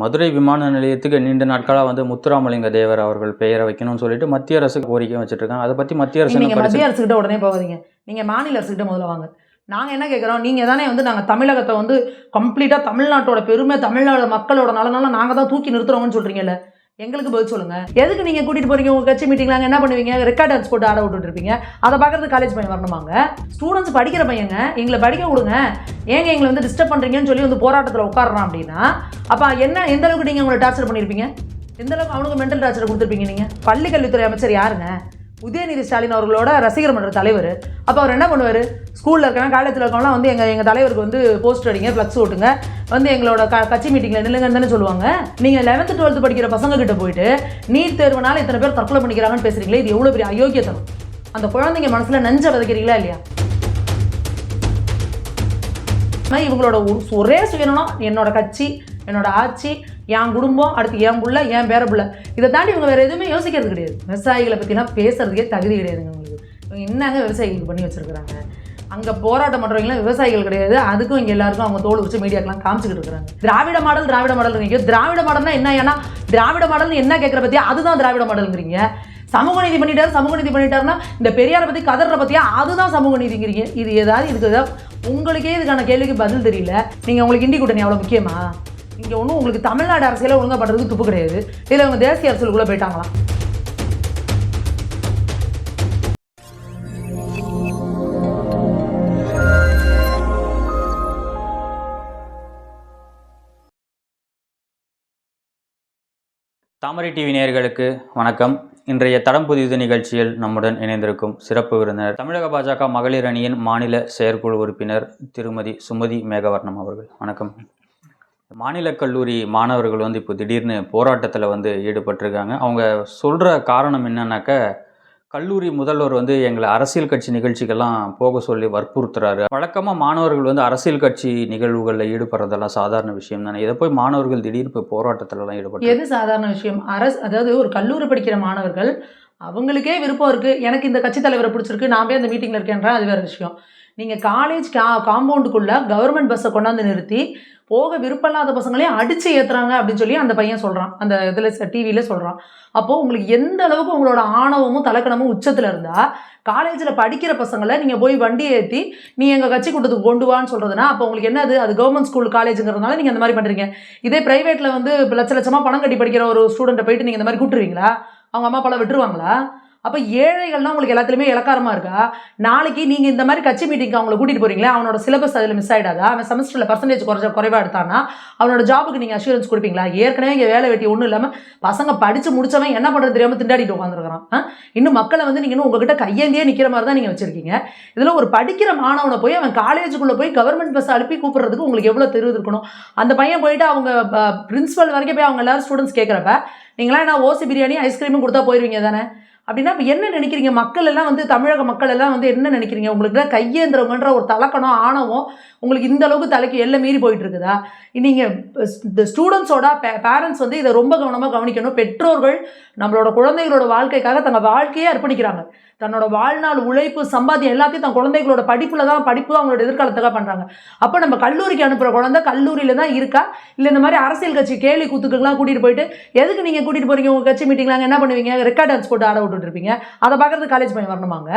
மதுரை விமான நிலையத்துக்கு நீண்ட நாட்களாக வந்து முத்துராமலிங்க தேவர் அவர்கள் பெயரை வைக்கணும்னு சொல்லிட்டு மத்திய அரசு கோரிக்கை வச்சுட்டு இருக்காங்க. அதை பற்றி மத்திய அரசு மத்திய அரசுகிட்ட உடனே போகாதீங்க, நீங்க மாநில அரசுகிட்ட முதல்ல வாங்க. நாங்கள் என்ன கேட்குறோம், நீங்கள் தானே வந்து நாங்கள் தமிழகத்தை வந்து கம்ப்ளீட்டாக தமிழ்நாட்டோட பெருமை, தமிழ்நாடு மக்களோட நலனால நாங்கள் தான் தூக்கி நிறுத்துறோம்னு சொல்கிறீங்கல்ல, எங்களுக்கு பதில் சொல்லுங்க. எதுக்கு நீங்கள் கூட்டிகிட்டு போறீங்க உங்கள் கட்சி மீட்டிங்லாங்க? என்ன பண்ணுவீங்க? ரெக்கார்ட் டான்ஸ் போட்டு ஆட விட்டுட்டு இருப்பீங்க. அதை பார்க்கறது காலேஜ் பையன் வரணுமாங்க? ஸ்டூடெண்ட்ஸ் படிக்கிற பையங்க, எங்களை படிக்க கொடுங்க, ஏங்க எங்களை வந்து டிஸ்டர்ப் பண்ணுறீங்கன்னு சொல்லி வந்து போராட்டத்தில் உட்காடுறான் அப்படின்னா, அப்போ என்ன எந்த அளவுக்கு நீங்கள் உங்களை டார்ச்சர் பண்ணியிருப்பீங்க? எந்த அளவுக்கு அவனுக்கு மென்டல் டார்ச்சர் கொடுத்துருப்பீங்க? நீங்கள் பள்ளி கல்வித்துறை அமைச்சர் யாருங்க? உதயநிதி ஸ்டாலின் அவர்களோட ரசிகர் மன்ற தலைவர். அப்போ அவர் என்ன பண்ணுவார்? ஸ்கூலில் இருக்கவங்க காலேஜில் இருக்கவங்களாம் வந்து எங்கள் தலைவருக்கு வந்து போஸ்டர் அடிங்க, ஃப்ளக்ஸ் ஓட்டுங்க, வந்து எங்களோட கட்சி மீட்டிங்கில் நில்லுங்கன்னு தானே சொல்லுவாங்க. நீங்கள் 11th 12th படிக்கிற பசங்க கிட்ட போயிட்டு நீட் தேர்வுனால இத்தனை பேர் தற்கொலை பண்ணிக்கிறாங்கன்னு பேசுகிறீங்களே, இது எவ்வளோ பெரிய அயோக்கியத்தனம். அந்த குழந்தைங்க மனசில் நஞ்ச விதைக்கிறீங்களா இல்லையா? இவங்களோட ஒரே சுயநலம் என்னோட கட்சி, என்னோட ஆட்சி, என் குடும்பம், அடுத்து என் புள்ள, என் பேர புள்ள. இதை தாண்டி இவங்க வேறு எதுவுமே யோசிக்கிறது கிடையாது. விவசாயிகளை பற்றிலாம் பேசுறதுக்கே தகுதி கிடையாதுங்க உங்களுக்கு. இவங்க என்னங்க விவசாயிகளுக்கு பண்ணி வச்சுருக்குறாங்க? அங்கே போராட்டம் பண்ணுறவங்களாம் விவசாயிகள் கிடையாது. அதுக்கும் இங்கே எல்லாருக்கும் அவங்க தோல் வச்சு மீடியாக்கெல்லாம் காமிச்சிக்கிட்டு இருக்கிறாங்க. திராவிட மாடல் திராவிட மாடல்னா என்ன? ஏன்னா திராவிட மாடல்னு என்ன கேட்குற பற்றியா அதுதான் திராவிட மாடலுங்கிறீங்க. சமூக நீதி பண்ணிட்டாருன்னா இந்த பெரியாரை பற்றி கதற பற்றியா அதுதான் சமூக நீதிங்கிறீங்க. இது இதுக்கு உங்களுக்கே இதுக்கான கேள்விக்கு பதில் தெரியல. நீங்கள் உங்களுக்கு இண்டி கூட்டணி அவ்வளோ முக்கியமா? இங்கே ஒன்றும் உங்களுக்கு தமிழ்நாடு அரசியலை ஒழுங்காக பண்ணுறதுக்கு துப்பு கிடையாது. இதில் அவங்க தேசிய அரசியலுக்குள்ளே போயிட்டாங்களாம். தாமரை டிவி நேயர்களுக்கு வணக்கம். இன்றைய தடம் புதிது நிகழ்ச்சியில் நம்முடன் இணைந்திருக்கும் சிறப்பு விருந்தினர் தமிழக பாஜக மகளிர் அணியின் மாநில செயற்குழு உறுப்பினர் திருமதி சுமதி மேகவர்ணம் அவர்கள். வணக்கம். மாநில கல்லூரி மாணவர்கள் வந்து இப்போ திடீர்னு போராட்டத்தில் வந்து ஈடுபட்டிருக்காங்க. அவங்க சொல்கிற காரணம் என்னன்னாக்க, கல்லூரி முதல்வர் வந்து எங்களை அரசியல் கட்சி நிகழ்ச்சிகள்லாம் போக சொல்லி வற்புறுத்துறாரு. வழக்கமாக மாணவர்கள் வந்து அரசியல் கட்சி நிகழ்வுகளில் ஈடுபடுறதெல்லாம் சாதாரண விஷயம் தானே. இதை போய் மாணவர்கள் திடீர்னு இப்போ போராட்டத்திலலாம் ஈடுபட்டு எது சாதாரண விஷயம்? அதாவது ஒரு கல்லூரி படிக்கிற மாணவர்கள் அவங்களுக்கே விருப்பம் இருக்குது, எனக்கு இந்த கட்சி தலைவரை பிடிச்சிருக்கு, நான் போய் அந்த மீட்டிங்கில் இருக்கேன்றா அது வேறு விஷயம். நீங்கள் காலேஜ் காம்பவுண்டுக்குள்ளே கவர்மெண்ட் பஸ்ஸை கொண்டாந்து நிறுத்தி போக விருப்பம் இல்லாத பசங்களையும் அடித்து ஏற்றுறாங்க அப்படின்னு சொல்லி அந்த பையன் சொல்கிறான், அந்த இதில் டிவியில் சொல்கிறான். அப்போது உங்களுக்கு எந்த அளவுக்கு உங்களோட ஆணவமும் தலக்கணமும் உச்சத்தில் இருந்தால் காலேஜில் படிக்கிற பசங்களை நீங்கள் போய் வண்டியை ஏற்றி நீ எங்கள் கட்சி கூட்டத்துக்கு கொண்டு வான்னு சொல்கிறதுனா, அப்போ உங்களுக்கு என்னது? அது கவர்மெண்ட் ஸ்கூல் காலேஜுங்கிறதுனால நீங்கள் அந்த மாதிரி பண்ணுறீங்க. இதே ப்ரைவேட்டில் வந்து லட்சமாக பணம் கட்டி படிக்கிற ஒரு ஸ்டூடெண்ட்டை போயிட்டு நீங்கள் இந்த மாதிரி கூட்டுருவீங்களா? அவங்க அம்மா அப்பாலாம் விட்டுருவாங்களா? அப்போ ஏழைகள்லாம் உங்களுக்கு எல்லாத்துலேயுமே இலக்காரமாக இருக்கா? நாளைக்கு நீங்கள் இந்த மாதிரி கட்சி மீட்டிங்க்கு அவங்களை கூட்டிகிட்டு போகிறீங்களா, அவனோட சிலபஸ் அதில் மிஸ் ஆகிடாதா? அவன் செமஸ்டரில் பர்சன்டேஜ் குறைவாக எடுத்தானா அவனோட ஜாபுக்கு நீங்கள் அஷூரன்ஸ் கொடுப்பீங்களா? ஏற்கனவே இங்கே வேலை வெட்டி ஒன்றும் இல்லாமல் பசங்க படித்து முடிச்சவன் என்ன பண்ணுறது தெரியாமல் திண்டாடிட்டு உட்காந்துருக்கிறான். இன்னும் மக்களை வந்து நீங்கள் இன்னும் உங்ககிட்ட கையேந்தியே நிற்கிற மாதிரி தான் நீங்கள் வச்சுருக்கீங்க. இதில் ஒரு படிக்கிற மாணவனை போய் அவன் காலேஜுக்குள்ளே போய் கவர்மெண்ட் பஸ் அனுப்பி கூப்பிட்றதுக்கு உங்களுக்கு எவ்வளோ தெரிவு இருக்கணும்? அந்த பையன் போயிட்டு அவங்க பிரின்ஸிபல் வரைக்கும் போய் அவங்க எல்லாரும் ஸ்டூடெண்ட்ஸ் கேட்குறப்ப நீங்களாம் என்ன ஓசி பிரியாணி ஐஸ்கிரீமும் கொடுத்தா போயிடுவீங்க தானே? அப்படின்னா இப்போ என்ன நினைக்கிறீங்க? மக்கள் எல்லாம் வந்து தமிழக மக்கள் எல்லாம் வந்து என்ன நினைக்கிறீங்க? உங்களுக்கு கையேந்திரவங்கன்ற ஒரு தலக்கணம் ஆணவம் உங்களுக்கு இந்த அளவுக்கு தலைக்கு எல்லாம் மீறி போயிட்டு இருக்குதா? நீங்கள் இந்த ஸ்டூடெண்ட்ஸோட பேரண்ட்ஸ் வந்து இதை ரொம்ப கவனமாக கவனிக்கணும். பெற்றோர்கள் நம்மளோட குழந்தைகளோட வாழ்க்கைக்காக தங்கள் வாழ்க்கையே அர்ப்பணிக்கிறாங்க. தன்னோட வாழ்நாள் உழைப்பு சம்பாத்தியம் எல்லாத்தையும் தன் குழந்தைகளோட படிப்பு தான் அவங்களோட எதிர்காலத்துக்காக பண்ணுறாங்க. அப்போ நம்ம கல்லூரிக்கு அனுப்புகிற குழந்தை கல்லூரியில் தான் இருக்கா, இல்லை இந்த மாதிரி அரசியல் கட்சி கேலி கூத்துக்கெல்லாம் கூட்டிகிட்டு போயிட்டு எதுக்கு நீங்கள் கூட்டிகிட்டு போகிறீங்க உங்கள் கட்சி மீட்டிங்லாங்க? என்ன பண்ணுவீங்க? ரெக்கார்ட் டான்ஸ் போட்டு ஆட விட்டுட்டு இருப்பீங்க. அதை பார்க்கறது காலேஜ் பையன் வரணுமாங்க?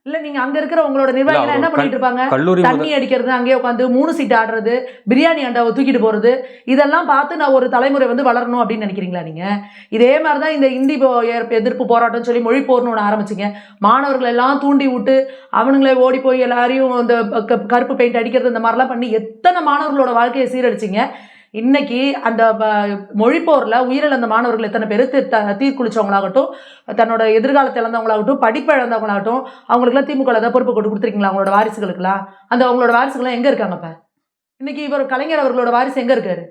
இல்லை நீங்கள் அங்கே இருக்கிற உங்களோட நிர்வாகிகள் என்ன பண்ணிட்டு இருப்பாங்க? தண்ணி அடிக்கிறது, அங்கேயே உட்காந்து 3 சீட் ஆடுறது, பிரியாணி அண்டாவை தூக்கிட்டு போகிறது, இதெல்லாம் பார்த்து நான் ஒரு தலைமுறை வந்து வளரணும் அப்படின்னு நினைக்கிறீங்களா நீங்கள்? இதே மாதிரி தான் இந்த இந்தி எதிர்ப்பு போராட்டம்னு சொல்லி மொழி போர்னு ஒன்று ஆரம்பிச்சிங்க. மாணவர்கள் எல்லாம் தூண்டி விட்டு அவனுங்களே ஓடி போய் எல்லாரையும் இந்த கருப்பு பெயிண்ட் அடிக்கிறது, இந்த மாதிரிலாம் பண்ணி எத்தனை மாணவர்களோட வாழ்க்கையை சீரழிச்சிங்க. இன்னைக்கு அந்த மொழிப்போரில் உயிரிழந்த மாணவர்கள் எத்தனை பேர் தீர்க்குளிச்சவங்களாகட்டும், தன்னோட எதிர்காலத்தை இழந்தவங்களாகட்டும், படிப்பை இழந்தவங்களாகட்டும், அவங்களுக்குலாம் திமுக தான் பொறுப்பு கொடுத்துருக்கீங்களா? அவங்களோட வாரிசுகளுக்குலாம் அவங்களோட வாரிசுகள்லாம் எங்கே இருக்காங்க? இப்போ இன்னைக்கு இவர் கலைஞர் அவர்களோட வாரிசு எங்கே இருக்காரு?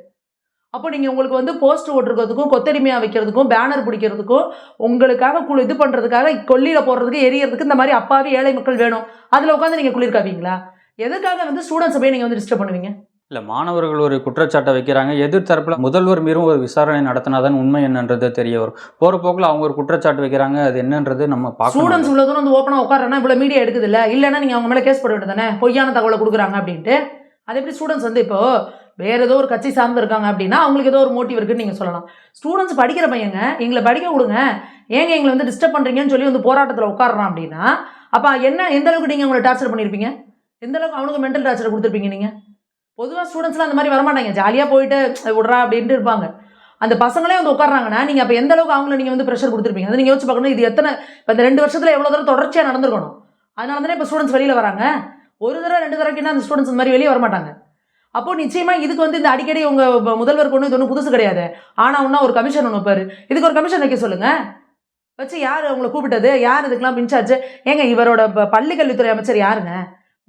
அப்போ நீங்கள் உங்களுக்கு வந்து போஸ்டர் ஓட்டுறதுக்கும் கொத்தடிமையாக வைக்கிறதுக்கும் பேனர் பிடிக்கிறதுக்கும் உங்களுக்காக இது பண்ணுறதுக்காக கொல்லியில் போடுறதுக்கு எரியறதுக்கு இந்த மாதிரி அப்பாவி ஏழை மக்கள் வேணும். அதில் உட்காந்து நீங்கள் குளிர்காவீங்களா? எதுக்காக வந்து ஸ்டூடெண்ட்ஸை போய் நீங்கள் வந்து டிஸ்டர்ப் பண்ணுவீங்க? இல்லை, மாணவர்கள் ஒரு குற்றச்சாட்டை வைக்கிறாங்க. எதிர்த்தரப்பில் முதல்வர் மீறும் ஒரு விசாரணை நடத்தினாதான் உண்மை என்னன்றது தெரிய வரும். போகிற போக்கில் அவங்க ஒரு குற்றச்சாட்டு வைக்கிறாங்க. அது என்னன்றது நம்ம பார்க்கணும். ஸ்டூடெண்ட்ஸ் இவ்வளோ தூரம் வந்து ஓப்பனாக உட்காரனா இவ்வளோ மீடியா எடுக்குது இல்லை, இல்லைன்னா நீங்கள் அவங்க மேலே கேஸ் போட வேண்டியது தானே, பொய்யான தகவலை கொடுக்குறாங்க அப்படின்ட்டு. அது எப்படி ஸ்டூடெண்ட்ஸ் வந்து இப்போது வேற ஏதோ ஒரு கட்சி சார்ந்து இருக்காங்க அப்படின்னா அவங்களுக்கு ஏதோ ஒரு மோட்டிவ் இருக்குன்னு நீங்கள் சொல்லலாம். ஸ்டூடெண்ட்ஸ் படிக்கிற பையங்க, எங்களை படிக்க கொடுங்க, ஏங்க எங்களை வந்து டிஸ்டர்ப் பண்ணுறீங்கன்னு சொல்லி வந்து போராட்டத்தில் உட்காடுறான் அப்படின்னா அப்போ என்ன எந்த அளவுக்கு நீங்கள் அவங்களை டார்ச்சர் பண்ணியிருப்பீங்க, எந்த அளவுக்கு அவனுக்கு மென்டல் டார்ச்சர் கொடுத்துருப்பீங்க நீங்கள்? பொதுவாக ஸ்டூடெண்ட்ஸ்லாம் அந்த மாதிரி வரமாட்டாங்க, ஜாலியாக போயிட்டு விட்றா அப்படின்ட்டு இருப்பாங்க. அந்த பசங்களே வந்து உட்காடுறாங்கன்னா நீங்கள் அப்போ எந்த அளவுக்கு அவங்கள நீங்கள் வந்து ப்ரெஷர் கொடுத்துருப்பீங்க? அதை நீங்கள் யோசிச்சு பார்க்கணும். இது எத்தனை இப்போ இந்த 2 வருஷத்தில் எவ்வளோ தூரம் தொடர்ச்சியாக நடந்திருக்கணும். அதனால தானே இப்போ ஸ்டூடெண்ட்ஸ் வெளியில் வராங்க. ஒரு தடவை 2 தடவைக்குன்னா அந்த ஸ்டூடெண்ட்ஸ் இந்த மாதிரி வெளியே வரமாட்டாங்க. அப்போது நிச்சயமாக இதுக்கு வந்து இந்த அடிக்கடி உங்கள் முதல்வருக்கு ஒன்றும் இது ஒன்றும் புதுசு கிடையாது. ஆனால் ஒன்றா ஒரு கமிஷன் ஒன்று வைப்பார். இதுக்கு ஒரு கமிஷன் வைக்க சொல்லுங்கள். வச்சு யார் அவங்களை கூப்பிட்டது, யார் இதுக்கெல்லாம் இன்சார்ஜ்? ஏங்க இவரோட பள்ளி கல்வித்துறை அமைச்சர் யாருங்க?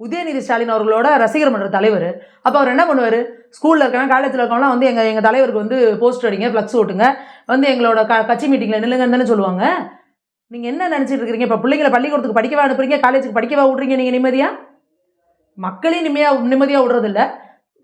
உதயநிதி ஸ்டாலின் அவர்களோட ரசிகர் மன்ற தலைவர். அப்போ அவர் என்ன பண்ணுவார்? ஸ்கூலில் இருக்கவங்க காலேஜில் இருக்கவங்களாம் வந்து எங்கள் தலைவருக்கு வந்து போஸ்டர் அடிங்க, ஃப்ளக்ஸ் ஓட்டுங்க, வந்து எங்களோட கட்சி மீட்டிங்கில் நில்லுங்கன்னு தானே சொல்லுவாங்க. நீங்கள் என்ன நினச்சிட்டு இருக்கிறீங்க? இப்போ பிள்ளைங்களை பள்ளிக்கூடத்துக்கு படிக்கவா அனுப்புறீங்க, காலேஜுக்கு படிக்கவா விட்றீங்க? நீங்கள் நிம்மதியாக மக்களையும் நிம்மதியாக விடுறதில்ல,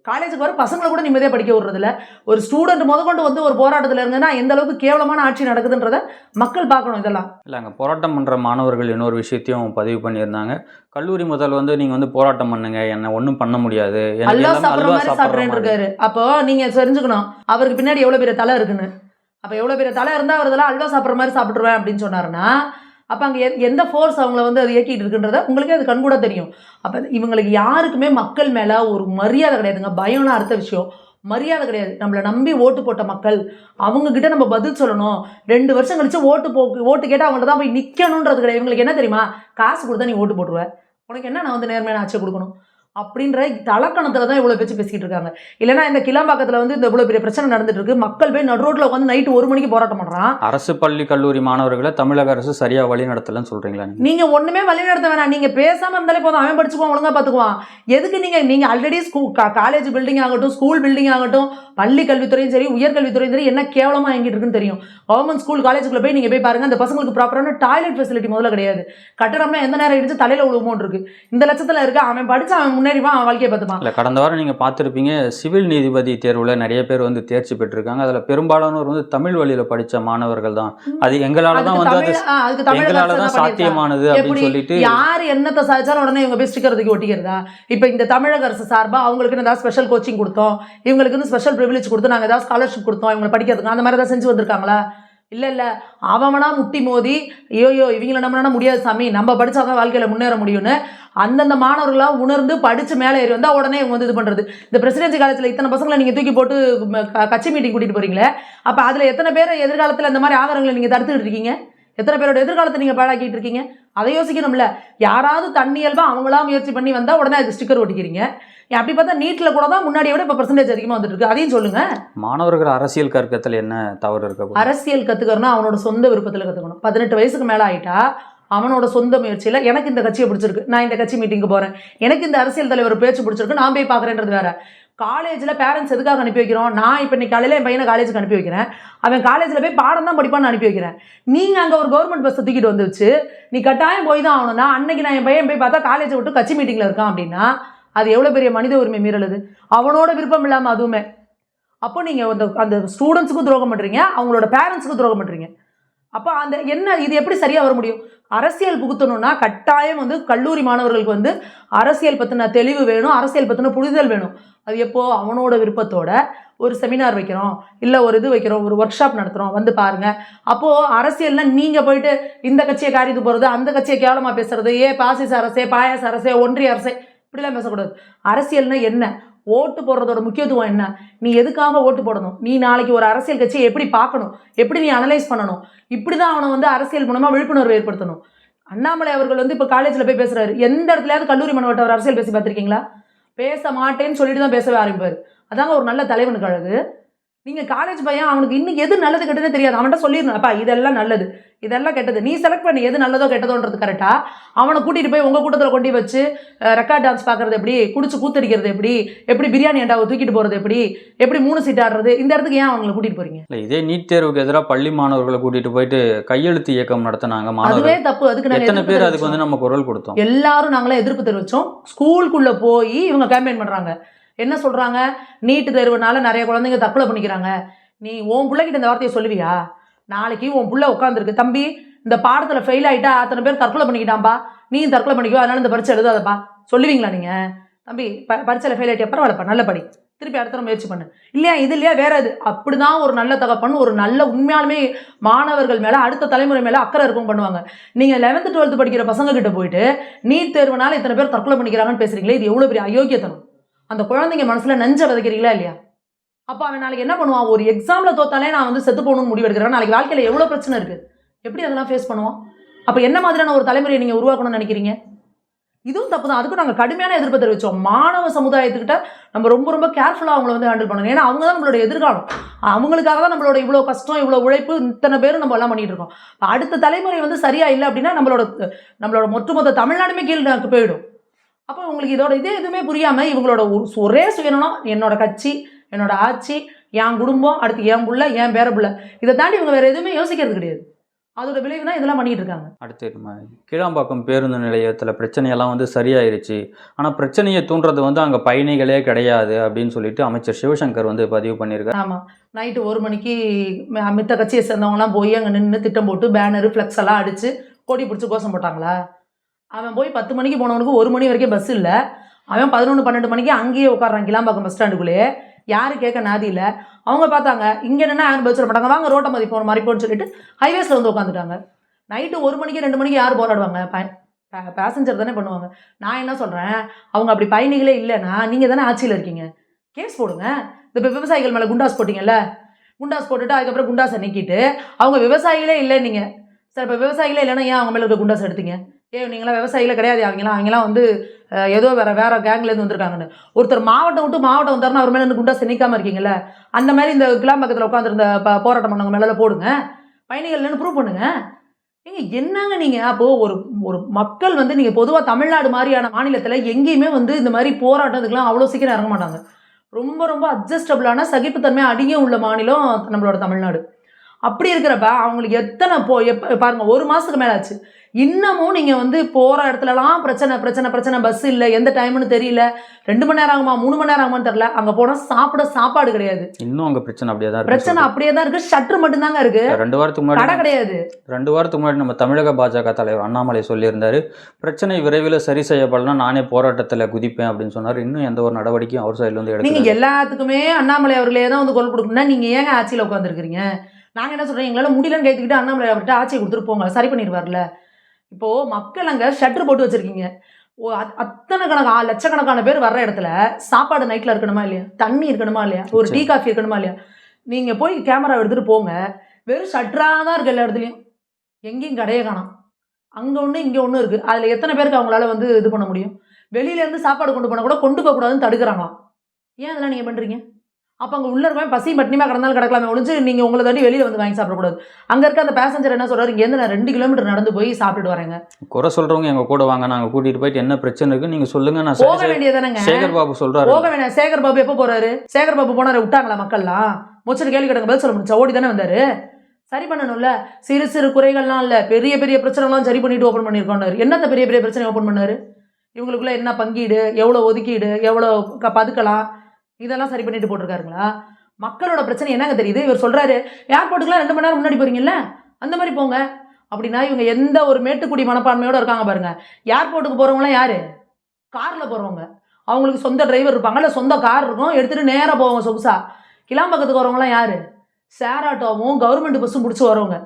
காலேஜுக்கு வர பசங்களை கூட நிம்மதியாக படிக்க விடுறதில்ல. ஒரு ஸ்டூடெண்ட் முதற்கொண்டு வந்து ஒரு போராட்டத்தில் இருந்ததுன்னா எந்த அளவுக்கு கேவலமான ஆட்சி நடக்குதுன்றதை மக்கள் பார்க்கணும். இதெல்லாம் இல்லை, அங்கே போராட்டம் பண்ணுற மாணவர்கள் இன்னொரு விஷயத்தையும் பதிவு பண்ணியிருந்தாங்க. கல்லூரி முதல் வந்து நீங்கள் வந்து போராட்டம் பண்ணுங்க, என்ன ஒன்றும் பண்ண முடியாது, அல்வா சாப்பிட்ற மாதிரி சாப்பிட்றேன்னு இருக்காரு. அப்போ நீங்கள் தெரிஞ்சுக்கணும் அவருக்கு பின்னாடி எவ்வளோ பெரிய தலை இருக்குன்னு. அப்போ எவ்வளோ பெரிய தலை இருந்தால் அவர் இதெல்லாம் அல்வா சாப்பிட்ற மாதிரி சாப்பிட்ருவேன் அப்படின்னு சொன்னாருன்னா அப்போ அங்கே எந்த ஃபோர்ஸ் அவங்கள வந்து அது இயக்கிட்டு இருக்குன்றத உங்களுக்கே அது கண்கூட தெரியும். அப்போ இவங்களுக்கு யாருக்குமே மக்கள் மேலே ஒரு மரியாதை கிடையாதுங்க. பயம்லாம் அடுத்த விஷயம், மரியாதை கிடையாது. நம்மளை நம்பி ஓட்டு போட்ட மக்கள், அவங்கக்கிட்ட நம்ம பதில் சொல்லணும். 2 வருஷம் கழிச்சு ஓட்டு கேட்டால் அவங்கள்ட்ட தான் போய் நிற்கணுன்றது கிடையாது. இவங்களுக்கு என்ன தெரியுமா? காசு கொடுத்தா நீ ஓட்டு போட்டுருவேன், உனக்கு என்ன நான் வந்து நேர்மையான ஆட்சியை கொடுக்கணும் அப்படின்ற தலக்கணத்தில் தான் இவ்வளோ பேசிக்கிட்டு இருக்காங்க. இல்லைன்னா இந்த கிளாம்பாக்கத்தில் வந்து இந்த இவ்வளோ பெரிய பிரச்சனை நடந்துட்டு இருக்கு. மக்கள் போய் நடு ரோட்டில் உட்காந்து நைட்டு 1 மணிக்கு போராட்டம் பண்ணுறான். அரசு பள்ளி கல்லூரி மாணவர்களை தமிழக அரசு சரியாக வழி நடத்தலன்னு சொல்கிறீங்களா? நீங்கள் ஒன்றுமே வழி நடத்த வேணாம், நீங்கள் பேசாமல் இருந்தாலே போதும், அவன் படிச்சுக்குவான், ஒழுங்காக பார்த்துக்குவான். எதுக்கு நீங்கள் ஆல்ரெடி காலேஜ் பில்டிங் ஆகட்டும், ஸ்கூல் பில்டிங் ஆகட்டும், பள்ளி கல்வித்துறையும் சரி, உயர்கல்வித்துறையும் சரி, என்ன கேவலமாக எங்கிட்டு இருக்குன்னு தெரியும். கவர்மெண்ட் ஸ்கூல் காலேஜுக்குள்ள போய் நீங்கள் போய் பாருங்கள், அந்த பசங்களுக்கு ப்ராப்பரான டாய்லெட் ஃபெசிலிட்டி முதல்ல கிடையாது. கட்டணம்னா எந்த நேரம் இடிச்சு தலையில் உழுவோன்னு இருக்கு. இந்த லட்சத்தில் இருக்க அவன் படித்து அவன் முன்னேறிவான், அவன் வாழ்க்கையை பார்த்துப்பான். இல்லை, கடந்த வாரம் நீங்கள் பார்த்துருப்பீங்க, சிவில் நீதிபதி தேர்வில் நிறைய பேர் வந்து தேர்ச்சி பெற்றிருக்காங்க. அதில் பெரும்பாலானோர் வந்து தமிழ் வழியில் படித்த மாணவர்கள் தான். அது எங்களால் தான் வந்து எங்களால் தான் சாத்தியமானது அப்படின்னு சொல்லிட்டு யார் என்னத்தை சாதிச்சாலும் உடனே இவங்க போய் ஸ்டிக்கருக்கு ஒட்டிக்கிறதா? இப்போ இந்த தமிழக அரசு சார்பாக அவங்களுக்கு ஏதாவது ஸ்பெஷல் கோச்சிங் கொடுத்தோம், இவங்களுக்கு ஸ்பெஷல் ப்ரிவிலேஜ் கொடுத்து நாங்கள் ஏதாவது ஸ்காலர்ஷிப் கொடுத்தோம் இவங்களை படிக்கிறதுக்கு, அந்த மாதிரி தான் செஞ்சு வந்திருக்காங்களா? இல்லை, அவனா முட்டி மோதி ஐயோ இவங்கள நம்மளால முடியாது சாமி, நம்ம படித்தாதான் வாழ்க்கையில் முன்னேற முடியும்னு அந்தந்த மாணவர்களாக உணர்ந்து படித்து மேலே ஏறி வந்தால் உடனே இவங்க வந்து இது பண்ணுறது. இந்த பிரசிடென்சி காலேஜில் இத்தனை பசங்களை நீங்கள் தூக்கி போட்டு கட்சி மீட்டிங் கூட்டிகிட்டு போகிறீங்களே, அப்போ அதில் எத்தனை பேர் எதிர்காலத்தில் இந்த மாதிரி ஆதாரங்களை நீங்கள் தடுத்துக்கிட்டு இருக்கீங்க? எத்தனை பேரோட எதிர்காலத்தை நீங்கள் பாழாக்கிட்டு இருக்கீங்க? அதை யோசிக்கணும்ல. யாராவது தன்னியல்பாக அவங்களா முயற்சி பண்ணி வந்தால் உடனே அதுக்கு ஸ்டிக்கர் ஒட்டிக்கிறீங்க. அப்படி பார்த்தா நீட்டில் கூட தான் முன்னாடியை விட இப்போ பர்சன்டேஜ் அதிகமாக வந்துட்டு இருக்கு. அதையும் சொல்லுங்க. மாணவர்கள் அரசியல் கற்கத்தில் என்ன தவறு இருக்க? அரசியல் கற்றுக்கறனா அவனோட சொந்த விருப்பத்தில் கற்றுக்கணும். 18 வயசுக்கு மேலே ஆகிட்டா அவனோட சொந்த முயற்சியில் எனக்கு இந்த கட்சியை பிடிச்சிருக்கு, நான் இந்த கட்சி மீட்டிங்கு போகிறேன், எனக்கு இந்த அரசியல் தலைவர் பேச்சு பிடிச்சிருக்கு, நான் போய் பார்க்குறேன்றது வேற. காலேஜில் பேரண்ட்ஸ் எதுக்காக அனுப்பி வைக்கிறோம்? நான் இப்போ இன்னைக்கு காலையில் என் பையனை காலேஜுக்கு அனுப்பி வைக்கிறேன், அவன் காலேஜில் போய் பாடம் தான் படிப்பான்னு அனுப்பி வைக்கிறேன். நீங்கள் அங்கே ஒரு கவர்மெண்ட் பஸ்ஸை தூக்கிட்டு வந்துச்சு நீ கட்டாயம் போய் தான் ஆகணும்னா, அன்னைக்கு நான் என் பையன் போய் பார்த்தா காலேஜை விட்டு கட்சி மீட்டிங்கில் இருக்கான் அப்படின்னா அது எவ்வளோ பெரிய மனித உரிமை மீறலுது? அவனோட விருப்பம் இல்லாமல் அதுவுமே. அப்போ நீங்கள் அந்த ஸ்டூடெண்ட்ஸுக்கும் துரோகம் பண்ணுறீங்க, அவங்களோட பேரண்ட்ஸுக்கும் துரோகம் பண்ணுறீங்க. அப்போ அந்த என்ன இது எப்படி சரியாக வர முடியும்? அரசியல் புகுத்தணும்னா கட்டாயம் வந்து கல்லூரி மாணவர்களுக்கு வந்து அரசியல் பற்றின தெளிவு வேணும், அரசியல் பற்றின புரிதல் வேணும். அது எப்போ? அவனோட விருப்பத்தோட ஒரு செமினார் வைக்கிறோம், இல்லை ஒரு இது வைக்கிறோம், ஒரு ஒர்க் ஷாப் நடத்துகிறோம், வந்து பாருங்கள். அப்போது அரசியல்னால் நீங்கள் போயிட்டு இந்த கட்சியை காரித்து போகிறது, அந்த கட்சியை கேவலமாக பேசுறது, பாசிச அரசே, பாயாச அரசே, ஒன்றிய அரசே, இப்படிலாம் பேசக்கூடாது. அரசியல்னா என்ன? ஓட்டு போடுறதோட முக்கியத்துவம் என்ன? நீ எதுக்காக ஓட்டு போடணும்? நீ நாளைக்கு ஒரு அரசியல் கட்சியை எப்படி பார்க்கணும், எப்படி நீ அனலைஸ் பண்ணணும், இப்படி தான் அவனை வந்து அரசியல் மூலமாக விழிப்புணர்வு ஏற்படுத்தணும். அண்ணாமலை அவர்கள் வந்து இப்போ காலேஜில் போய் பேசுகிறாரு, எந்த இடத்துலையாவது கல்லூரி மாணவர்கிட்ட அவர் அரசியல் பேசி பார்த்துருக்கீங்களா? பேச மாட்டேன்னு சொல்லிட்டு தான் பேசவே ஆரம்பிப்பார். அதாங்க ஒரு நல்ல தலைவனுக்கு அழகு. நீங்கள் காலேஜ் பையன், அவனுக்கு இன்னும் எது நல்லது கெட்டதே தெரியாது. அவன்கிட்ட சொல்லிடணும், அப்பா இதெல்லாம் நல்லது, இதெல்லாம் கெட்டது, நீ செலக்ட் பண்ணி எது நல்லதோ கெட்டதோன்றது கரெக்டாக. அவனை கூட்டிகிட்டு போய் உங்கள் கூட்டத்தில் கொண்டு வச்சு ரெக்கார்ட் டான்ஸ் பார்க்குறது எப்படி, குடிச்சு கூத்தடிக்கிறது எப்படி பிரியாணி அண்டாவை தூக்கிட்டு போகிறது எப்படி 3 சீட் ஆடுறது, இந்த இடத்துக்கு ஏன் அவங்களை கூட்டிகிட்டு போகிறீங்க? இல்லை, இதே நீட் தேர்வுக்கு எதிராக பள்ளி மாணவர்களை கூட்டிகிட்டு போயிட்டு கையெழுத்து இயக்கம் நடத்தினாங்க. அதுவே தப்பு. அதுக்கு எத்தனை பேர் அதுக்கு வந்து நம்ம குரல் கொடுத்தோம்? எல்லாரும் நாங்களே எதிர்ப்பு தெரிவித்தோம். ஸ்கூலுக்குள்ளே போய் இவங்க கேம்பெயின் பண்ணுறாங்க. என்ன சொல்கிறாங்க? நீட்டு தேர்வுனால நிறைய குழந்தைங்க தற்கொலை பண்ணிக்கிறாங்க. நீ உன் பிள்ளைகிட்ட இந்த வார்த்தையை சொல்லுவியா? நாளைக்கு உன் பிள்ளை உட்காந்துருக்கு, தம்பி இந்த பாடத்தில் ஃபெயில் ஆகிட்டா அத்தனை பேர் தற்கொலை பண்ணிக்கிட்டான்பா, நீயும் தற்கொலை பண்ணிக்கோ, அதனால இந்த பரீட்சை எழுதாதப்பா, சொல்லுவீங்களா நீங்கள்? தம்பி பரீட்சையில் ஃபெயில் ஆகிட்டே பரவாயில்லப்பா, நல்ல படி, திருப்பி அடுத்த தடவை முயற்சி பண்ணு. இல்லையா இது இல்லையா வேற இது. அப்படிதான் ஒரு நல்ல தகப்பன், ஒரு நல்ல உண்மையாலுமே மாணவர்கள் மேல, அடுத்த தலைமுறை மேல அக்கறை இருக்கும் பண்ணுவாங்க. நீங்க 11th 12th படிக்கிற பசங்க கிட்ட போயிட்டு நீட் தேர்வுனால இத்தனை பேர் தற்கொலை பண்ணிக்கிறாங்கன்னு பேசுறீங்களே, இது எவ்வளவு பெரிய அயோக்கியத்தனம். அந்த குழந்தைங்க மனசுல நெஞ்ச விதைக்கிறீங்களா இல்லையா? அப்ப அவன் நாளைக்கு என்ன பண்ணுவான்? ஒரு எக்ஸாம்ல தோத்தாலே நான் வந்து செத்து போகணும்னு முடிவு எடுக்கிறேன். நாளைக்கு வாழ்க்கையில எவ்வளவு பிரச்சனை இருக்கு, எப்படி அதெல்லாம் ஃபேஸ் பண்ணுவோம்? அப்ப என்ன மாதிரியான ஒரு தலைமுறையை நீங்க உருவாக்கணும்னு நினைக்கிறீங்க? இதுவும் தப்பு தான். அதுக்கும் நாங்கள் கடுமையான எதிர்ப்பு தெரிவித்தோம். மாணவ சமுதாயத்துக்கிட்ட நம்ம ரொம்ப ரொம்ப கேர்ஃபுல்லாக அவங்கள வந்து ஹேண்டில் பண்ணணும். ஏன்னா அவங்க தான் நம்மளோட எதிர்காலம். அவங்களுக்காக தான் நம்மளோட இவ்வளோ கஷ்டம், இவ்வளோ உழைப்பு, இத்தனை பேரும் நம்ம எல்லாம் பண்ணிட்டு இருக்கோம். அடுத்த தலைமுறை வந்து சரியா இல்லை அப்படின்னா நம்மளோட ஒட்டுமொத்த தமிழ்நாடுமே கீழ் போயிடும். அப்போ உங்களுக்கு இதோட எதுவுமே புரியாமல் இவங்களோட ஒரே சுயநலம், என்னோட கட்சி, என்னோட ஆட்சி, என் குடும்பம், அடுத்து என் புள்ள, என் பேர புள்ள, இதை தாண்டி இவங்க வேற எதுவுமே யோசிக்கிறது கிடையாது. அதோட விளைவு தான் இதெல்லாம் பண்ணிட்டு இருக்காங்க. அடுத்து நம்ம கீழாம்பாக்கம் பேருந்து நிலையத்தில் பிரச்சனையெல்லாம் வந்து சரியாயிருச்சு, ஆனால் பிரச்சனையை தூண்டுறது வந்து அங்கே பயணிகளே கிடையாது அப்படின்னு சொல்லிட்டு அமைச்சர் சிவசங்கர் வந்து பதிவு பண்ணியிருக்காரு. ஆமாம், நைட்டு 1 மணிக்கு மித்த கட்சியை சேர்ந்தவங்கலாம் போய் அங்கே நின்று திட்டம் போட்டு பேனரு ஃப்ளெக்ஸ் எல்லாம் அடித்து கொடி பிடிச்சி கோஷம் போட்டாங்களா? அவன் போய் 10 மணிக்கு போனவனுக்கு 1 மணி வரைக்கும் பஸ் இல்லை. அவன் 11 12 மணிக்கு அங்கேயே உட்காடுறான் கிளாம்பாக்கம் பஸ் ஸ்டாண்டுக்குள்ளேயே. யாரும் கேட்க நாதி இல்லை. அவங்க பார்த்தாங்க இங்கே என்னென்னா யாரும் பதில் சொல்ல மாட்டாங்க, வாங்க ரோட்டை மதிப்போம் மறைப்போம்னு சொல்லிட்டு ஹைவேஸில் வந்து உட்காந்துட்டாங்க. நைட்டு 1 மணிக்கு 2 மணிக்கு யார் போராடுவாங்க? பேசஞ்சர் தானே பண்ணுவாங்க. நான் என்ன சொல்கிறேன், அவங்க அப்படி பயணிகளே இல்லைன்னா நீங்கள் தானே ஆட்சியில் இருக்கீங்க, கேஸ் போடுங்க. இந்த விவசாயிகள் மேலே குண்டாஸ் போட்டிங்கல்ல, குண்டாஸ் போட்டுட்டு அதுக்கப்புறம் குண்டாஸை நீக்கிட்டு அவங்க விவசாயிகளே இல்லை நீங்கள். சார் இப்போ விவசாயிகளே இல்லைன்னா ஏன் அவங்க மேலே இருக்க குண்டாஸ் எடுத்தீங்க? நீங்களாம் விவசாயிகளே கிடையாது, அவங்களாம் வந்து ஏதோ வேற கேங்லேருந்து வந்திருக்காங்கன்னு. ஒருத்தர் மாவட்டம் விட்டு மாவட்டம் வந்தாருன்னா அவர் மேலே குண்டாஸ் நீக்காமல் இருக்கீங்கல்ல, அந்த மாதிரி இந்த கிளாம்பக்கத்தில் உட்காந்துருந்த போராட்டம் பண்ணவங்க மேலே போடுங்க, பயணிகள்னு ப்ரூவ் பண்ணுங்க. என்னங்க நீங்கள் அப்போது ஒரு மக்கள் வந்து நீங்கள் பொதுவாக தமிழ்நாடு மாதிரியான மாநிலத்தில் எங்கேயுமே வந்து இந்த மாதிரி போராட்டத்துக்குலாம் அவ்வளோ சீக்கிரம் இறங்க மாட்டாங்க. ரொம்ப ரொம்ப அட்ஜஸ்டபிளான சகிப்புத்தன்மை அதிகம் உள்ள மாநிலம் நம்மளோட தமிழ்நாடு. அப்படி இருக்கிறப்ப அவங்களுக்கு எத்தனை பாருங்க 1 மாதத்துக்கு மேலே ஆச்சு, இன்னமும் நீங்கள் வந்து போகிற இடத்துலலாம் பிரச்சனை பிரச்சனை பிரச்சனை, பஸ் இல்லை, எந்த டைம்னு தெரியல, 2 மணி நேரம் ஆகுமா 3 மணி நேரம் ஆகுமான்னு தெரியல, அங்கே போனால் சாப்பாடு கிடையாது. இன்னும் அங்கே பிரச்சனை அப்படியே தான் இருக்குது. ஷட்டர் மட்டும்தாங்க இருக்கு. 2 வாரத்துக்கு முன்னாடி கடை கிடையாது. 2 வாரத்துக்கு முன்னாடி நம்ம தமிழக பாஜக தலைவர் அண்ணாமலை சொல்லியிருந்தாரு, பிரச்சனை விரைவில் சரி செய்யப்படலாம், நானே போராட்டத்தில் குதிப்பேன் அப்படின்னு சொன்னார். இன்னும் எந்த ஒரு நடவடிக்கையும் அவர் சைடில் வந்து நீங்கள் எல்லாத்துக்குமே அண்ணாமலை அவர்களே தான் வந்து குரல் கொடுக்கணும்னா நீங்கள் ஏங்க ஆட்சியில் உட்காந்துருக்கிறீங்க? நாங்கள் என்ன சொல்கிறோம், எங்களால் முடியலன்னு கைத்துக்கிட்டு அண்ணாமலை அவர்கிட்ட ஆட்சியை கொடுத்துட்டு போங்க, சரி பண்ணிடுவார்ல. இப்போது மக்கள் அங்கே ஷட்டர் போட்டு வச்சுருக்கீங்க. அத்தனை லட்சக்கணக்கான பேர் வர்ற இடத்துல சாப்பாடு நைட்டில் இருக்கணுமா இல்லையா, தண்ணி இருக்கணுமா இல்லையா, ஒரு டீ காஃபி இருக்கணுமா இல்லையா? நீங்கள் போய் கேமரா எடுத்துகிட்டு போங்க, வெறும் ஷட்டராக தான் இருக்குது எல்லா இடத்துலையும், எங்கேயும் கடையை காணோம். அங்கே ஒன்று இங்கே ஒன்று இருக்குது. அதில் எத்தனை பேருக்கு அவங்களால வந்து இது பண்ண முடியும்? வெளியிலேருந்து சாப்பாடு கொண்டு போனால் கூட கொண்டு போகக்கூடாதுன்னு தடுக்கிறாங்களாம். ஏன் அதெல்லாம் நீங்கள் பண்ணுறீங்க? அப்போ அங்கே உள்ள இருக்கவன் பசி பட்டினிமா கிடந்தாலும் கிடக்கலாமே ஒழிஞ்சு நீங்கள் உங்களை தாண்டி வெளியில் வந்து வாங்கி சாப்பிடக்கூடாது. அங்கே இருக்க அந்த பேசஞ்சர் என்ன சொல்கிறார், இங்கேருந்து நான் 2 கிலோமீட்டர் நடந்து போய் சாப்பிட்டுட்டு வரேங்க. குறை சொல்கிறவங்க எங்கள் கூட வாங்க, நாங்கள் கூட்டிகிட்டு போயிட்டு என்ன பிரச்சனை இருக்குன்னு நீங்கள் சொல்லுங்கள், நான் போக வேண்டியதானங்க. சேகர் பாபு சொல்கிறாரு. போக வேண்டிய சேகர் பாபு எப்போ போகிறாரு? சேகர் பாபு போனார், விட்டாங்களா மக்கள்லாம்? முச்சிட்டு கேள்வி கிடங்க பதில் சொல்ல முடிச்சா? ஓடி தானே வந்தார். சரி பண்ணணும்ல. சிறு சிறு குறைகள்லாம் இல்லை, பெரிய பெரிய பிரச்சனைலாம் சரி பண்ணிட்டு ஓப்பன் பண்ணியிருக்கோன்னாரு. என்னத்த பெரிய பெரிய பிரச்சனை ஓப்பன் பண்ணார்? இவங்களுக்குள்ள என்ன பங்கீடு, எவ்வளோ ஒதுக்கீடு, எவ்வளோ பதுக்கலாம், இதெல்லாம் சரி பண்ணிட்டு போட்டிருக்காருங்களா? மக்களோட பிரச்சனை என்னங்க தெரியுது? இவர் சொல்றாரு ஏர்போர்ட்டுக்குலாம் 2 மணி நேரம் முன்னாடி போறீங்கல்ல, அந்த மாதிரி போங்க அப்படின்னா இவங்க எந்த ஒரு மேட்டுக்குடி மனப்பான்மையோட இருக்காங்க பாருங்க. ஏர்போர்ட்டுக்கு போறவங்களாம் யாரு? கார்ல போறவங்க. அவங்களுக்கு சொந்த டிரைவர் இருப்பாங்க, இல்லை சொந்த கார் இருக்கும், எடுத்துட்டு நேராக போவாங்க சொகுசா. கிளாம்பக்கத்துக்கு வரவங்களாம் யாரு? ஷேர் ஆட்டோவும் கவர்மெண்ட் பஸ்ஸும் பிடிச்சி வரவங்க,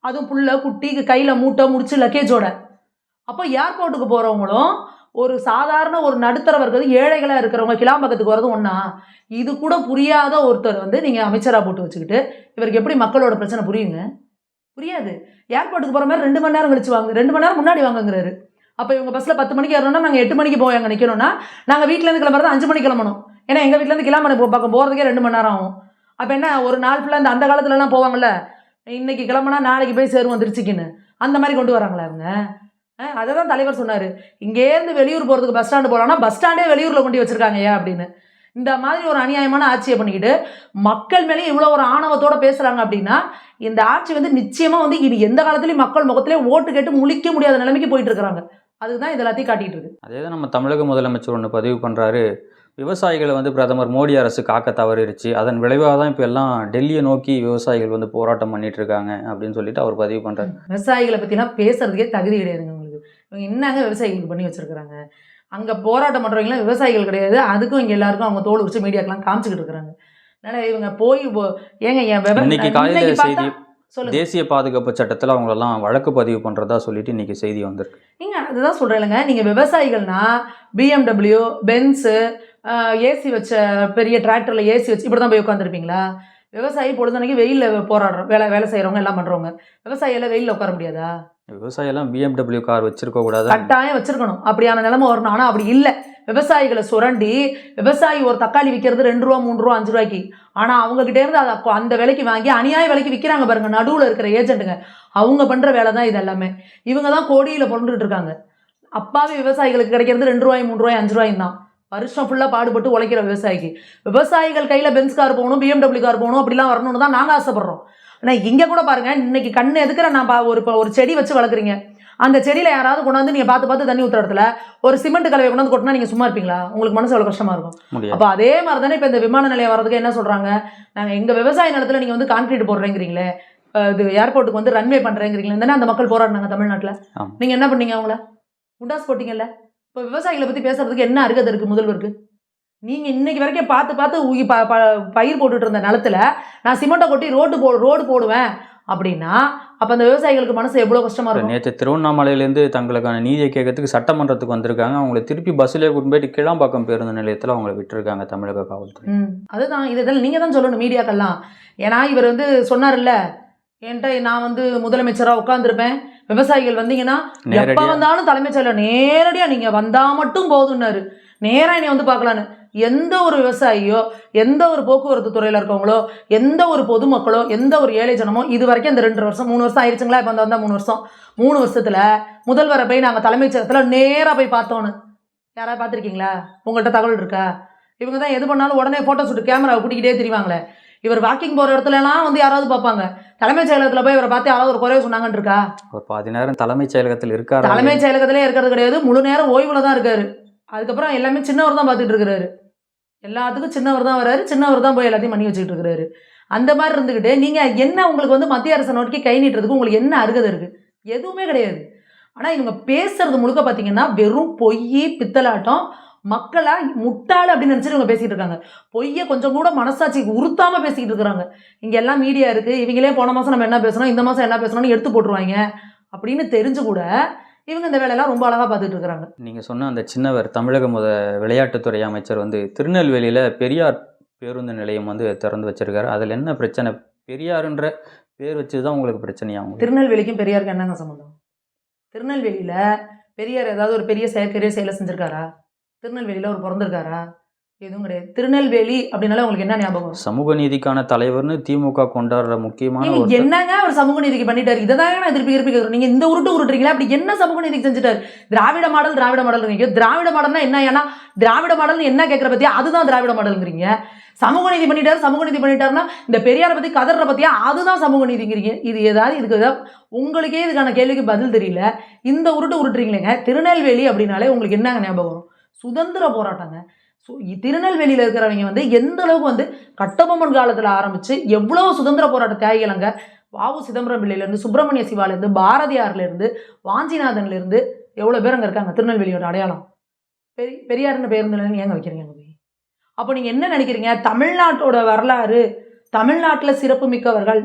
அதுவும் புள்ள குட்டி கையில் மூட்டை முடிச்சு லக்கேஜோட. அப்போ ஏர்போர்ட்டுக்கு போகிறவங்களும் ஒரு சாதாரண ஒரு நடுத்தர வர்க்கம் ஏழைகளாக இருக்கிறவங்க கிளாம்பக்கத்துக்கு வரதும் ஒன்றா? இது கூட புரியாத ஒருத்தர் வந்து நீங்கள் அமைச்சராக போட்டு வச்சுக்கிட்டு இவருக்கு எப்படி மக்களோட பிரச்சனை புரியுங்க? புரியாது. ஏர்போர்ட்டுக்கு போகிற மாதிரி 2 மணி நேரம் கழிச்சு வாங்க, 2 மணி நேரம் முன்னாடி வாங்குங்கிறாரு. அப்போ இவங்க பஸ்ஸில் 10 மணிக்கு ஏறணும்னா நாங்கள் 8 மணிக்கு போய் அங்கே நிற்கணும்னா நாங்கள் வீட்டிலேருந்து கிளம்புறது 5 மணிக்கு கிளம்பணும். ஏன்னா எங்கள் வீட்டிலேருந்து கிளம்பி பக்கம் போகிறதுக்கே 2 மணி நேரம் ஆகும். அப்போ என்ன, ஒரு நாள் ஃபுல்லாக அந்த காலத்துலலாம் போவாங்கள்ல, இன்னைக்கு கிளம்புனா நாளைக்கு போய் சேருவோம் திருச்சிக்குன்னு, அந்த மாதிரி கொண்டு வராங்களா இவங்க? அதை தான் தலைவர் சொன்னார், இங்கேருந்து வெளியூர் போகிறதுக்கு பஸ் ஸ்டாண்டு போகலான்னா பஸ் ஸ்டாண்டே வெளியூரில் கொண்டு வச்சுருக்காங்க ஏன் அப்படின்னு. இந்த மாதிரி ஒரு அநியாயமான ஆட்சியை பண்ணிக்கிட்டு மக்கள் மேலேயும் இவ்வளோ ஒரு ஆணவத்தோடு பேசுகிறாங்க அப்படின்னா இந்த ஆட்சி வந்து நிச்சயமாக வந்து இது எந்த காலத்துலேயும் மக்கள் முகத்திலே ஓட்டு கேட்டு முழிக்க முடியாத நிலைமைக்கு போயிட்டு இருக்கிறாங்க. அதுக்கு தான் இது எல்லாத்தையும் காட்டிகிட்டு இருக்கு. அதே தான் நம்ம தமிழக முதலமைச்சர் ஒன்று பதிவு பண்ணுறாரு, விவசாயிகளை வந்து பிரதமர் மோடி அரசு காக்க தவறிடுச்சு, அதன் விளைவாக தான் இப்போ எல்லாம் டெல்லியை நோக்கி விவசாயிகள் வந்து போராட்டம் பண்ணிட்டு இருக்காங்க அப்படின்னு சொல்லிட்டு அவர் பதிவு பண்ணுறாரு. விவசாயிகளை பற்றிலாம் பேசுறதுக்கே தகுதி கிடையாதுங்க உங்களுக்கு. இவங்க என்னங்க விவசாயிகளுக்கு பண்ணி வச்சுருக்குறாங்க? அங்கே போராட்டம் பண்ணுறவங்களாம் விவசாயிகள் கிடையாது. அதுக்கும் இங்கே எல்லாருக்கும் அவங்க தோல் உரிச்சு மீடியாக்கெல்லாம் காமிச்சிக்கிட்டு இருக்கிறாங்க. அதனால் இவங்க போய் ஏங்க இன்னைக்கு காலையில செய்தி சொல்லுங்க. தேசிய பாதுகாப்பு சட்டத்தில் அவங்களெல்லாம் வழக்கு பதிவு பண்ணுறதா சொல்லிட்டு இன்னைக்கு செய்தி வந்திருக்கு. நீங்கள் அதுதான் சொல்கிறேன்லங்க, நீங்கள் விவசாயிகள்னா BMW, பென்ஸு, ஏசி வச்ச பெரிய டிராக்டரில் ஏசி வச்சு இப்படி தான் போய் உட்காந்துருப்பீங்களா? விவசாயி பொழுதுனைக்கு வெயிலில் போராடுறோம், வேலை செய்கிறவங்க எல்லாம் பண்ணுறவங்க. விவசாயியெல்லாம் வெயிலில் உட்கார முடியாதா? விவசாயெல்லாம் BMW கார் வச்சிருக்க கூடாது, கட்டாயம் வச்சிருக்கணும். அப்படியான நிலைமை வரணும். ஆனால் அப்படி இல்லை. விவசாயிகளை சுரண்டி விவசாயி ஒரு தக்காளி விற்கிறது 2 ரூபா 3 ரூபா 5 ரூபாய்க்கு. ஆனால் அவங்ககிட்ட இருந்து அதை அந்த விலைக்கு வாங்கி அநியாய விலைக்கு விற்கிறாங்க பாருங்க நடுவில் இருக்கிற ஏஜென்ட்டுங்க. அவங்க பண்ணுற வேலை தான் இது எல்லாமே. இவங்க தான் கோடியில் பொருந்துட்டு இருக்காங்க. அப்பாவி விவசாயிகளுக்கு கிடைக்கிறது 2 ரூபாய் 3 ரூபாய் 5 ரூபாயும் தான். வருஷம் ஃபுல்லாக பாடுபட்டு உழைக்கிற விவசாயிக்கு. விவசாயிகள் கையில் பென்ஸ் கார் போகணும், BMW கார் போகணும், அப்படிலாம் வரணும்னு தான் நாங்கள் ஆசைப்படுறோம். ஆனால் இங்கே கூட பாருங்க, இன்னைக்கு கண்ணு எதுக்குற நான் ஒரு செடி வச்சு வளர்க்குறீங்க. அந்த செடியில் யாராவது கொண்டாந்து நீங்கள் பார்த்து தண்ணி ஊற்றுற இடத்துல ஒரு சிமெண்ட் கலவை கொண்டாந்து கொட்டினா நீங்கள் சும்மா இருப்பீங்களா? உங்களுக்கு மனசு எவ்வளோ கஷ்டமாக இருக்கும். அப்போ அதே மாதிரி தானே இப்போ இந்த விமான நிலையம் வர்றதுக்கு என்ன சொல்கிறாங்க, நாங்கள் எங்கள் விவசாய நிலத்தில் நீங்கள் வந்து கான்கிரீட் போடுறேங்கிறீங்களே, இது ஏர்போர்ட்டுக்கு வந்து ரன்வே பண்ணுறேங்கிறீங்களே தானே அந்த மக்கள் போராடினாங்க தமிழ்நாட்டில். நீங்கள் என்ன பண்ணீங்க? அவங்கள குண்டாஸ் போட்டிங்கல்ல. இப்போ விவசாயிகளை பற்றி பேசுறதுக்கு என்ன அருகதை இருக்குது முதல்வருக்கு? நீங்கள் இன்னைக்கு வரைக்கும் பார்த்து பயிர் போட்டுட்டு இருந்த நிலத்துல நான் சிமெண்ட்டை கொட்டி ரோடு போடுவேன் அப்படின்னா அப்போ அந்த விவசாயிகளுக்கு மனசு எவ்வளோ கஷ்டமாக இருக்கும். நேற்று திருவண்ணாமலையிலேருந்து தங்களுக்கான நீதியை கேட்கறதுக்கு சட்டமன்றத்துக்கு வந்திருக்காங்க. அவங்களை திருப்பி பஸ்ஸிலே கூட்டு போயிட்டு கிளாம்பாக்கம் பேருந்து நிலையத்தில் அவங்கள விட்டுருக்காங்க தமிழக காவல்துறை. அதுதான் இதெல்லாம் நீங்கள் தான் சொல்லணும் மீடியாக்கெல்லாம். ஏன்னா இவர் வந்து சொன்னார்ல, என்கிட்ட நான் வந்து முதலமைச்சராக உட்காந்துருப்பேன், விவசாயிகள் வந்தீங்கன்னா எப்போ வந்தாலும் தலைமைச் செயலர் நேரடியாக நீங்கள் வந்தால் மட்டும் போதும்னாரு. நேராக என்னை வந்து பார்க்கலான்னு. எந்த ஒரு விவசாயியோ, எந்த ஒரு போக்குவரத்து துறையில் இருக்கவங்களோ, எந்த ஒரு பொதுமக்களோ, எந்த ஒரு ஏழை ஜனமோ இது வரைக்கும் இந்த 2 வருஷம் 3 வருஷம் ஆயிடுச்சுங்களா, இப்போ வந்தால் 3 வருஷம் 3 வருஷத்தில் முதல்வரை போய் நாங்கள் தலைமைச் செயலகத்தில் நேராக போய் பார்த்தோன்னு யாராவது பார்த்துருக்கீங்களா? உங்கள்கிட்ட தகவல் இருக்கா? இவங்க தான் எது பண்ணாலும் உடனே ஃபோட்டோ ஷூட் கேமராவை கூட்டிக்கிட்டே தெரிவாங்களே. இவர் வாக்கிங் போகிற இடத்துலலாம் வந்து யாராவது பார்ப்பாங்க. தலைமைச் செயலகத்தில் போய் இவரை பார்த்து யாராவது ஒரு குறைய சொன்னாங்கன்னு இருக்கா? ஒரு 10 நேரம் தலைமைச் செயலகத்தில் இருக்காரு. தலைமைச் செயலகத்திலே இருக்கிறது கிடையாது, முழு நேரம் ஓய்வில் தான் இருக்காரு. அதுக்கப்புறம் எல்லாமே சின்னவர் தான் பார்த்துட்டு இருக்கிறாரு. எல்லாத்துக்கும் சின்னவர் தான் வர்றாரு, சின்னவர் தான் போய் எல்லாத்தையும் பண்ணி வச்சுக்கிட்டு இருக்கிறாரு. அந்த மாதிரி இருந்துக்கிட்டு நீங்கள் என்ன உங்களுக்கு வந்து மத்திய அரசை நோக்கி கை நீட்டுறதுக்கு உங்களுக்கு என்ன அருகதை இருக்குது? எதுவுமே கிடையாது. ஆனால் இவங்க பேசுறது முழுக்க பார்த்தீங்கன்னா வெறும் பொய் பித்தலாட்டம். மக்களை முட்டாள் அப்படின்னு நினச்சிட்டு இவங்க பேசிகிட்டு இருக்காங்க. பொய்யை கொஞ்சம் கூட மனசாட்சிக்கு உறுத்தாமல் பேசிக்கிட்டு இருக்கிறாங்க. இங்கே எல்லாம் மீடியா இருக்குது, இவங்களே போன மாதம் நம்ம என்ன பேசணும், இந்த மாதம் என்ன பேசணும்னு எடுத்து போட்டுருவாங்க அப்படின்னு தெரிஞ்சு கூட இவங்க இந்த வேலையெல்லாம் ரொம்ப அழகாக பார்த்துட்டு இருக்கிறாங்க. நீங்கள் சொன்ன அந்த சின்னவர் தமிழக விளையாட்டுத்துறை அமைச்சர் வந்து திருநெல்வேலியில் பெரியார் பேருந்து நிலையம் வந்து திறந்து வச்சிருக்காரு. அதில் என்ன பிரச்சனை? பெரியாருன்ற பேர் வச்சு தான் உங்களுக்கு பிரச்சனையாகும். திருநெல்வேலிக்கும் பெரியாருக்கு என்னங்க சம்மந்தம்? திருநெல்வேலியில் பெரியார் ஏதாவது ஒரு பெரிய செயற்கரிய செயலை செஞ்சுருக்காரா? திருநெல்வேலியில் ஒரு பிறந்திருக்காரா? எதுவும் கிடையாது. திருநெல்வேலி அப்படின்னால உங்களுக்கு என்ன ஞாபகம்? சமூக நீதிக்கான தலைவர்னு திமுக கொண்டாடுற முக்கியமான என்னங்க ஒரு சமூக நீதிக்கு பண்ணிட்டாரு? இதை தான் நான் திருப்பி கேட்குறேன். நீங்கள் இந்த உருட்டுறீங்களா? அப்படி என்ன சமூக நீதிக்கு செஞ்சுட்டாரு? திராவிட மாடல் திராவிட மாடல்னா என்ன? ஏன்னா திராவிட மாடல்னு என்ன கேட்குற பத்தியா அதுதான் திராவிட மாடலுங்கிறீங்க. சமூக நீதி பண்ணிட்டாருன்னா இந்த பெரியாரை பற்றி கதற பத்தியா அதுதான் சமூக நீதிங்கிறீங்க. இது இதுக்கு ஏதாவது உங்களுக்கே இதுக்கான கேள்விக்கு பதில் தெரியல. இந்த உருட்டுறீங்களேங்க. திருநெல்வேலி அப்படின்னாலே உங்களுக்கு என்னங்க ஞாபகம் வரும்? சுதந்திர போராட்டங்க. திருநெல்வேலியில் இருக்கிறவங்க வந்து எந்த அளவுக்கு வந்து கட்டபொம்மன் காலத்தில் ஆரம்பித்து எவ்வளோ சுதந்திர போராட்ட தியாகிகளங்க. வாவு சிதம்பரம் பிள்ளையிலேருந்து, சுப்பிரமணிய சிவாலேருந்து, பாரதியார்லேருந்து, வாஞ்சிநாதன்லேருந்து எவ்வளோ பேர் அங்கே இருக்காங்க. திருநெல்வேலியோட அடையாளம் பெரியாருன்னு பேருந்துலன்னு ஏங்க வைக்கிறீங்க அங்கே போய்? அப்போ நீங்கள் என்ன நினைக்கிறீங்க? தமிழ்நாட்டோட வரலாறு, தமிழ்நாட்டில் சிறப்பு மிக்கவர்கள்,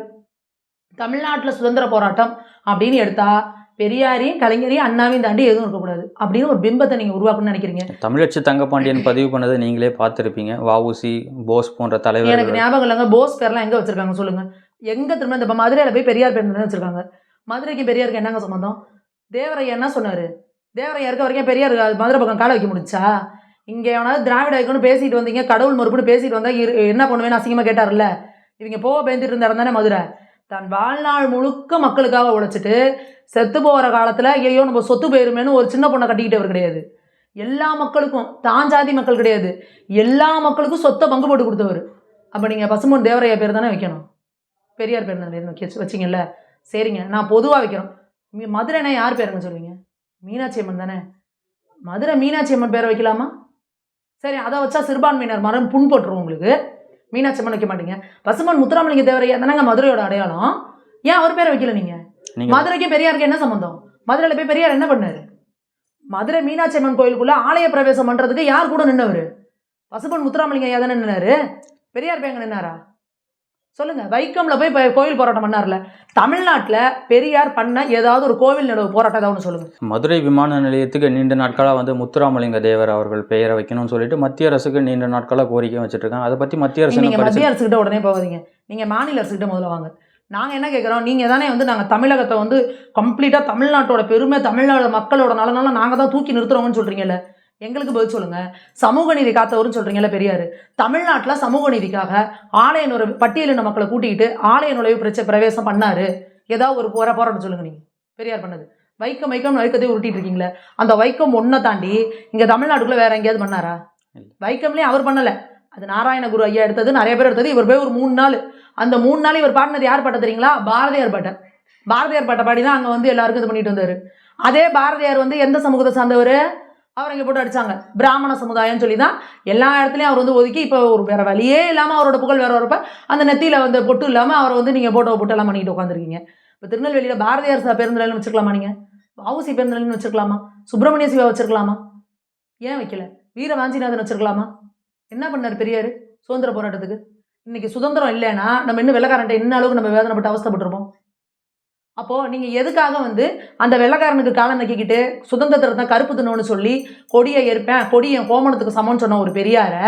தமிழ்நாட்டில் சுதந்திர போராட்டம் அப்படின்னு எடுத்தா பெரியாரையும் கலைஞரையும் அண்ணாவையும் தாண்டி எதுவும் இருக்கக்கூடாது அப்படின்னு ஒரு பிம்பத்தை நீங்கள் உருவாக்கணும்னு நினைக்கிறீங்க. தமிழச்சி தங்கப்பாண்டியன் பதிவு பண்ணதை நீங்களே பார்த்துருப்பீங்க. வஉசி, போஸ் போன்ற தலைவர். எனக்கு ஞாபகம் இல்லைங்க. போஸ் பேர்லாம் எங்கே வச்சுருக்காங்க சொல்லுங்கள்? எங்கே திரும்ப இப்போ மதுரையில் போய் பெரியார் பேர் தான் வச்சுருக்காங்க. மதுரைக்கு பெரியாருக்கு என்னங்க சம்மந்தம்? தேவரையா என்ன சொன்னார்? தேவரையா இருக்க வரைக்கும் பெரியார் மதுரை பக்கம் காலை வைக்க முடிச்சா? இங்கே எவனாவது திராவிட ஐக்கன்னு பேசிட்டு வந்தீங்க, கடவுள் மறுபடியும் பேசிட்டு வந்தால் என்ன பண்ணுவேன்னு அசிங்கமாக கேட்டார்ல. இவங்க போக பயந்துட்டு இருந்த இடம் தானே மதுரை. தன் வாழ்நாள் முழுக்க மக்களுக்காக உழைச்சிட்டு செத்து போகிற காலத்தில் ஐயோ நம்ம சொத்து போயிருமேனு ஒரு சின்ன பொண்ணை கட்டிக்கிட்டவர் கிடையாது. எல்லா மக்களுக்கும், தான் ஜாதி மக்கள் கிடையாது, எல்லா மக்களுக்கும் சொத்தை பங்கு போட்டு கொடுத்தவர். அப்போ நீங்கள் பசும்பொன் தேவரையா பேர் தானே வைக்கணும், பெரியார் பேர் தானே வச்சிங்கல்ல. சரிங்க, நான் பொதுவாக வைக்கிறோம். மதுரைனா யார் பேருங்க சொல்லுவீங்க? மீனாட்சி அம்மன் தானே. மதுரை மீனாட்சி அம்மன் பேரை வைக்கலாமா? சரி, அதை வச்சா சிறுபான்மையினர் மரம் புண்பட்டுரும் உங்களுக்கு. மீனாட்சி அம்மன் வைக்க மாட்டீங்க. பசும்பொன் முத்துராமலிங்க தேவரையா தானேங்க மதுரையோட அடையாளம். ஏன் அவர் பேரை வைக்கல நீங்கள்? மதுரைக்கு பெரியாருக்கு என்ன சம்பந்தம்? மதுரையில் போய் பெரியார் என்ன பண்ணாரு? மதுரை மீனாட்சி அம்மன் கோயிலுக்குள்ள ஆலய பிரவேசம் பண்றதுக்கு யார் கூட நின்னவர்? பசுபன் முத்துராமலிங்க ஐயா தானே நின்னாரு. பெரியார் பேங்க நின்னாரா? சொல்லுங்க. வைக்கம்ல போய் கோயில் போராட்டம் பண்ணார்ல. தமிழ்நாட்டில் பெரியார் பண்ண ஏதாவது ஒரு கோவில் நிலவு போராட்டம் ஏதாவது சொல்லுங்க. மதுரை விமான நிலையத்துக்கு நீண்ட நாட்களாக வந்து முத்துராமலிங்க தேவர் அவர்கள் பெயரை வைக்கணும்னு சொல்லிட்டு மத்திய அரசுக்கு நீண்ட நாட்களாக கோரிக்கை வச்சுட்டு இருக்காங்க. அதை பத்தி மத்திய அரசு நீங்க மத்திய அரசுகிட்ட உடனே போகாதீங்க. நீங்க மாநில அரசுகிட்ட முதல்ல வாங்க. நாங்கள் என்ன கேட்குறோம், நீங்கள் தானே வந்து நாங்கள் தமிழகத்தை வந்து கம்ப்ளீட்டாக தமிழ்நாட்டோட பெருமை, தமிழ்நாடு மக்களோட நலனால நாங்கள் தான் தூக்கி நிறுத்துறோம்னு சொல்கிறீங்கல்ல, எங்களுக்கு பதில் சொல்லுங்கள். சமூக நீதி காத்தவர்னு சொல்கிறீங்கல்ல பெரியார். தமிழ்நாட்டில் சமூக நீதிக்காக ஆலய நுழைவு பட்டியலின மக்களை கூட்டிக்கிட்டு ஆலய நுழைவு பிரவேசம் பண்ணார். ஏதாவது ஒரு போராட்டம் சொல்லுங்கள். நீங்கள் பெரியார் பண்ணது வைக்கத்தை உருட்டிட்டு இருக்கீங்களே, அந்த வைக்கம் ஒன்றை தாண்டி இங்கே தமிழ்நாட்டுக்குள்ளே வேற எங்கேயாவது பண்ணாரா? வைக்கம்லேயும் அவர் பண்ணலை. அது நாராயணகுரு ஐயா எடுத்தது, நிறைய பேர் எடுத்தது. இவர் போய் ஒரு 3 நாள், அந்த 3 நாள் இவர் பாடினது யார் பாட்ட தெரியுங்களா? பாரதியார் பாட்டை. பாரதியார் பாட்டை பாடி தான் அங்கே வந்து எல்லாருக்கும் இது பண்ணிட்டு வந்தார். அதே பாரதியார் வந்து எந்த சமூகத்தை சார்ந்தவர்? அவர் இங்கே போட்டு அடித்தாங்க பிராமண சமுதாயம்னு சொல்லி தான் எல்லா இடத்துலையும் அவர் வந்து ஒதுக்கி, இப்போ ஒரு வேறு வழியே இல்லாமல் அவரோட புகழ் வேற வரப்ப அந்த நெத்தியில் வந்து பொட்டு இல்லாமல் அவரை வந்து நீங்கள் போட்டு எல்லாம் பண்ணிட்டு உட்காந்துருக்கீங்க. இப்போ திருநெல்வேலியில் பாரதியார் பேருந்து நிலையம் வச்சுருக்கலாமா? நீங்கள் வஉசி பேருந்து நிலையம் வச்சுருக்கலாமா? சுப்பிரமணிய சிவா வச்சுருக்கலாமா? ஏன் வைக்கல? வீர வாஞ்சிநாதன் வச்சுருக்கலாமா? என்ன பண்ணார் பெரியார் சுதந்திர போராட்டத்துக்கு? இன்னைக்கு சுதந்திரம் இல்லைன்னா நம்ம இன்னும் வெள்ளக்காரன்ட்ட என்ன அளவுக்கு நம்ம வேதனைப்பட்டு அவஸ்தைப்பட்டிருப்போம். அப்போது நீங்கள் எதுக்காக வந்து அந்த வெள்ளக்காரனுக்கு காலம் நக்கிக்கிட்டு சுதந்திரத்தை கருப்பு தின்னோன்னு சொல்லி கொடியை ஏற்பேன், கொடியை கோமணத்துக்கு சமம்னு சொன்ன ஒரு பெரியாரை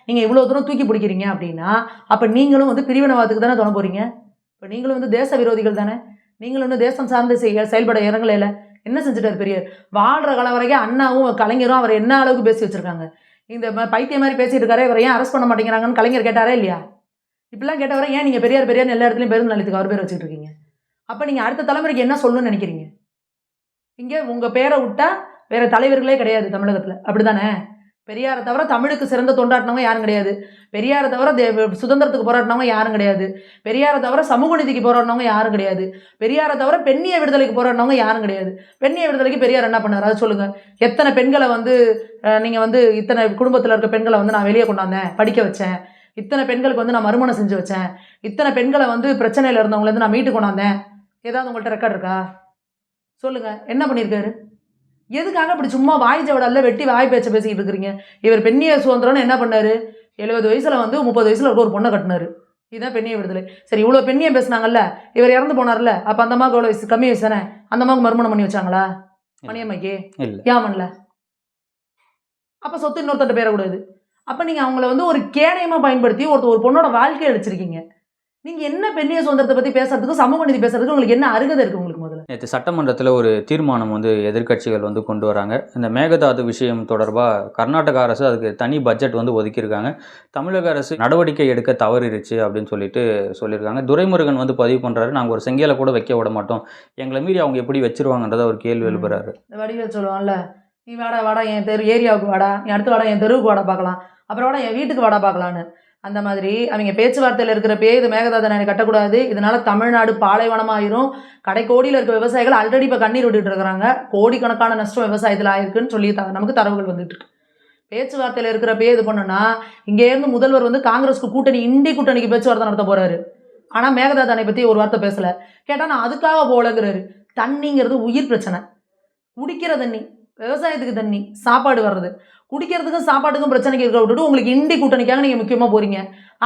நீங்கள் இவ்வளோ தூரம் தூக்கி பிடிக்கிறீங்க அப்படின்னா, அப்போ நீங்களும் வந்து பிரிவினவாதத்துக்கு தானே தோண போகிறீங்க. இப்போ நீங்களும் வந்து தேச விரோதிகள் தானே. நீங்களும் வந்து தேசம் சார்ந்து செயல்பட இறங்கலையில. என்ன செஞ்சுட்டார் பெரியார்? வாழ்கிற காலம் வரைக்கும் அண்ணாவும் கலைஞரும் அவர் என்ன அளவுக்கு பேசி வச்சுருக்காங்க. இந்த பைத்திய மாதிரி பேசிட்டு இருக்காரு, இவரை ஏன் அரெஸ்ட் பண்ண மாட்டேங்கிறாங்கன்னு கலைஞர் கேட்டாரே இல்லையா? இப்படிலாம் கேட்டவரை ஏன் நீங்கள் பெரியார் எல்லா இடத்துலையும் பேருந்து நிலையத்துக்கு அவர் பேர் வச்சுட்டு இருக்கீங்க? அப்போ நீங்கள் அடுத்த தலைமுறைக்கு என்ன சொல்லணும்னு நினைக்கிறீங்க? இங்கே உங்கள் பேரை விட்டா வேற தலைவர்களே கிடையாது தமிழகத்தில், அப்படி தானே? பெரியாரை தவிர தமிழுக்கு சிறந்த தொண்டாட்டினவங்க யாரும் கிடையாது. பெரியாரை தவிர சுதந்திரத்துக்கு போராட்டினவங்க யாரும் கிடையாது. பெரியாரை தவிர சமூக நீதிக்கு போராடினவங்க யாரும் கிடையாது. பெரியாரை தவிர பெண்ணிய விடுதலைக்கு போராடினவங்க யாரும் கிடையாது. பெண்ணிய விடுதலைக்கு பெரியார் என்ன பண்ணார்? அது சொல்லுங்கள். எத்தனை பெண்களை வந்து நீங்கள் வந்து இத்தனை குடும்பத்தில் இருக்க பெண்களை வந்து நான் வெளியே கொண்டாந்தேன், படிக்க வச்சேன். இத்தனை பெண்களுக்கு வந்து நான் மறுமணம் செஞ்சு வச்சேன். இத்தனை பெண்களை வந்து பிரச்சனையில் இருந்தவங்களேருந்து நான் மீட்டு கொண்டாந்தேன். ஏதாவது உங்கள்கிட்ட ரெக்கார்ட் இருக்கா? சொல்லுங்கள். என்ன பண்ணியிருக்காரு? எதுக்காக இப்படி சும்மா வாய் ஜவடல்ல வெட்டி வாய் பேச்ச பேசிக்கிட்டு இருக்கிறீங்க? இவர் பெண்ணிய சுதந்திரம்னு என்ன பண்ணாரு? 70 வயசுல வந்து 30 வயசுல ஒரு பொண்ணை கட்டினாரு. இதுதான் பெண்ணிய விடுதலை. சரி, இவ்வளோ பெண்ணியம் பேசினாங்கல்ல, இவர் இறந்து போனார்ல, அப்போ அந்த அம்மாவுக்கு எவ்வளோ வயசு? கம்மி வயசு தானே. அந்த அம்மாவுக்கு மறுமணம் பண்ணி வச்சாங்களா? மணியம்மைக்கு ஏன் பண்ணல? அப்போ சொத்து இன்னொருத்தட்ட பேரக்கூடாது. அப்போ நீங்கள் அவங்கள வந்து ஒரு கேடயமாக பயன்படுத்தி ஒரு பொண்ணோட வாழ்க்கையை அழிச்சிருக்கீங்க. நீங்கள் என்ன பெண்ணிய சுதந்திரத்தை பற்றி பேசுறதுக்கு, சமூக நீதி பேசுறதுக்கு உங்களுக்கு என்ன அருகதை இருக்குது உங்களுக்கு? முதல்ல நேற்று சட்டமன்றத்தில் ஒரு தீர்மானம் வந்து எதிர்க்கட்சிகள் வந்து கொண்டு வராங்க. இந்த மேகதாது விஷயம் தொடர்பாக கர்நாடக அரசு அதுக்கு தனி பட்ஜெட் வந்து ஒதுக்கியிருக்காங்க. தமிழக அரசு நடவடிக்கை எடுக்க தவறிடுச்சு அப்படின்னு சொல்லியிருக்காங்க. துரைமுருகன் வந்து பதிவு பண்ணுறாரு, நாங்கள் ஒரு செங்கலை கூட வைக்க விட மாட்டோம், எங்களை மீறி அவங்க எப்படி வச்சிருவாங்கன்றத ஒரு கேள்வி எழுப்புறாரு. இந்த வடிவேல் சொல்லுவான்ல, நீ வாடா என் ஏரியாவுக்கு வாடா, நீ அடுத்து வாடா என் தெருவுக்கு வாடா பார்க்கலாம், அப்புறம் வாடா என் வீட்டுக்கு வாடா பார்க்கலான்னு. அந்த மாதிரி அவங்க பேச்சுவார்த்தையில் இருக்கிறப்பே இது மேகதாது அணை கட்டக்கூடாது, இதனால தமிழ்நாடு பாலைவனமாயிரும், கடைக்கோடியில் இருக்க விவசாயிகள் ஆல்ரெடி இப்போ கண்ணீர் விட்டுட்டு இருக்கிறாங்க, கோடிக்கணக்கான நஷ்டம் விவசாயத்தில் ஆயிருக்குன்னு சொல்லி நமக்கு தரவுகள் வந்துட்டு இருக்கு. பேச்சுவார்த்தையில் இருக்கிறப்பே இது பண்ணுன்னா, இங்கேருந்து முதல்வர் வந்து காங்கிரஸ்க்கு கூட்டணி, இண்டி கூட்டணிக்கு பேச்சுவார்த்தை நடத்த போறாரு. ஆனால் மேகதாது அணை பற்றி ஒரு வார்த்தை பேசலை. கேட்டால் நான் அதுக்காக போலங்கிறாரு. தண்ணிங்கிறது உயிர் பிரச்சனை. குடிக்கிற தண்ணி, விவசாயத்துக்கு தண்ணி, சாப்பாடு வர்றது, குடிக்கிறதுக்கும் சாப்பாட்டுக்கும் பிரச்சனைக்கு இருக்க விட்டுட்டு உங்களுக்கு இண்டி கூட்டணிக்காக நீங்கள் முக்கியமாக போகிறீங்க.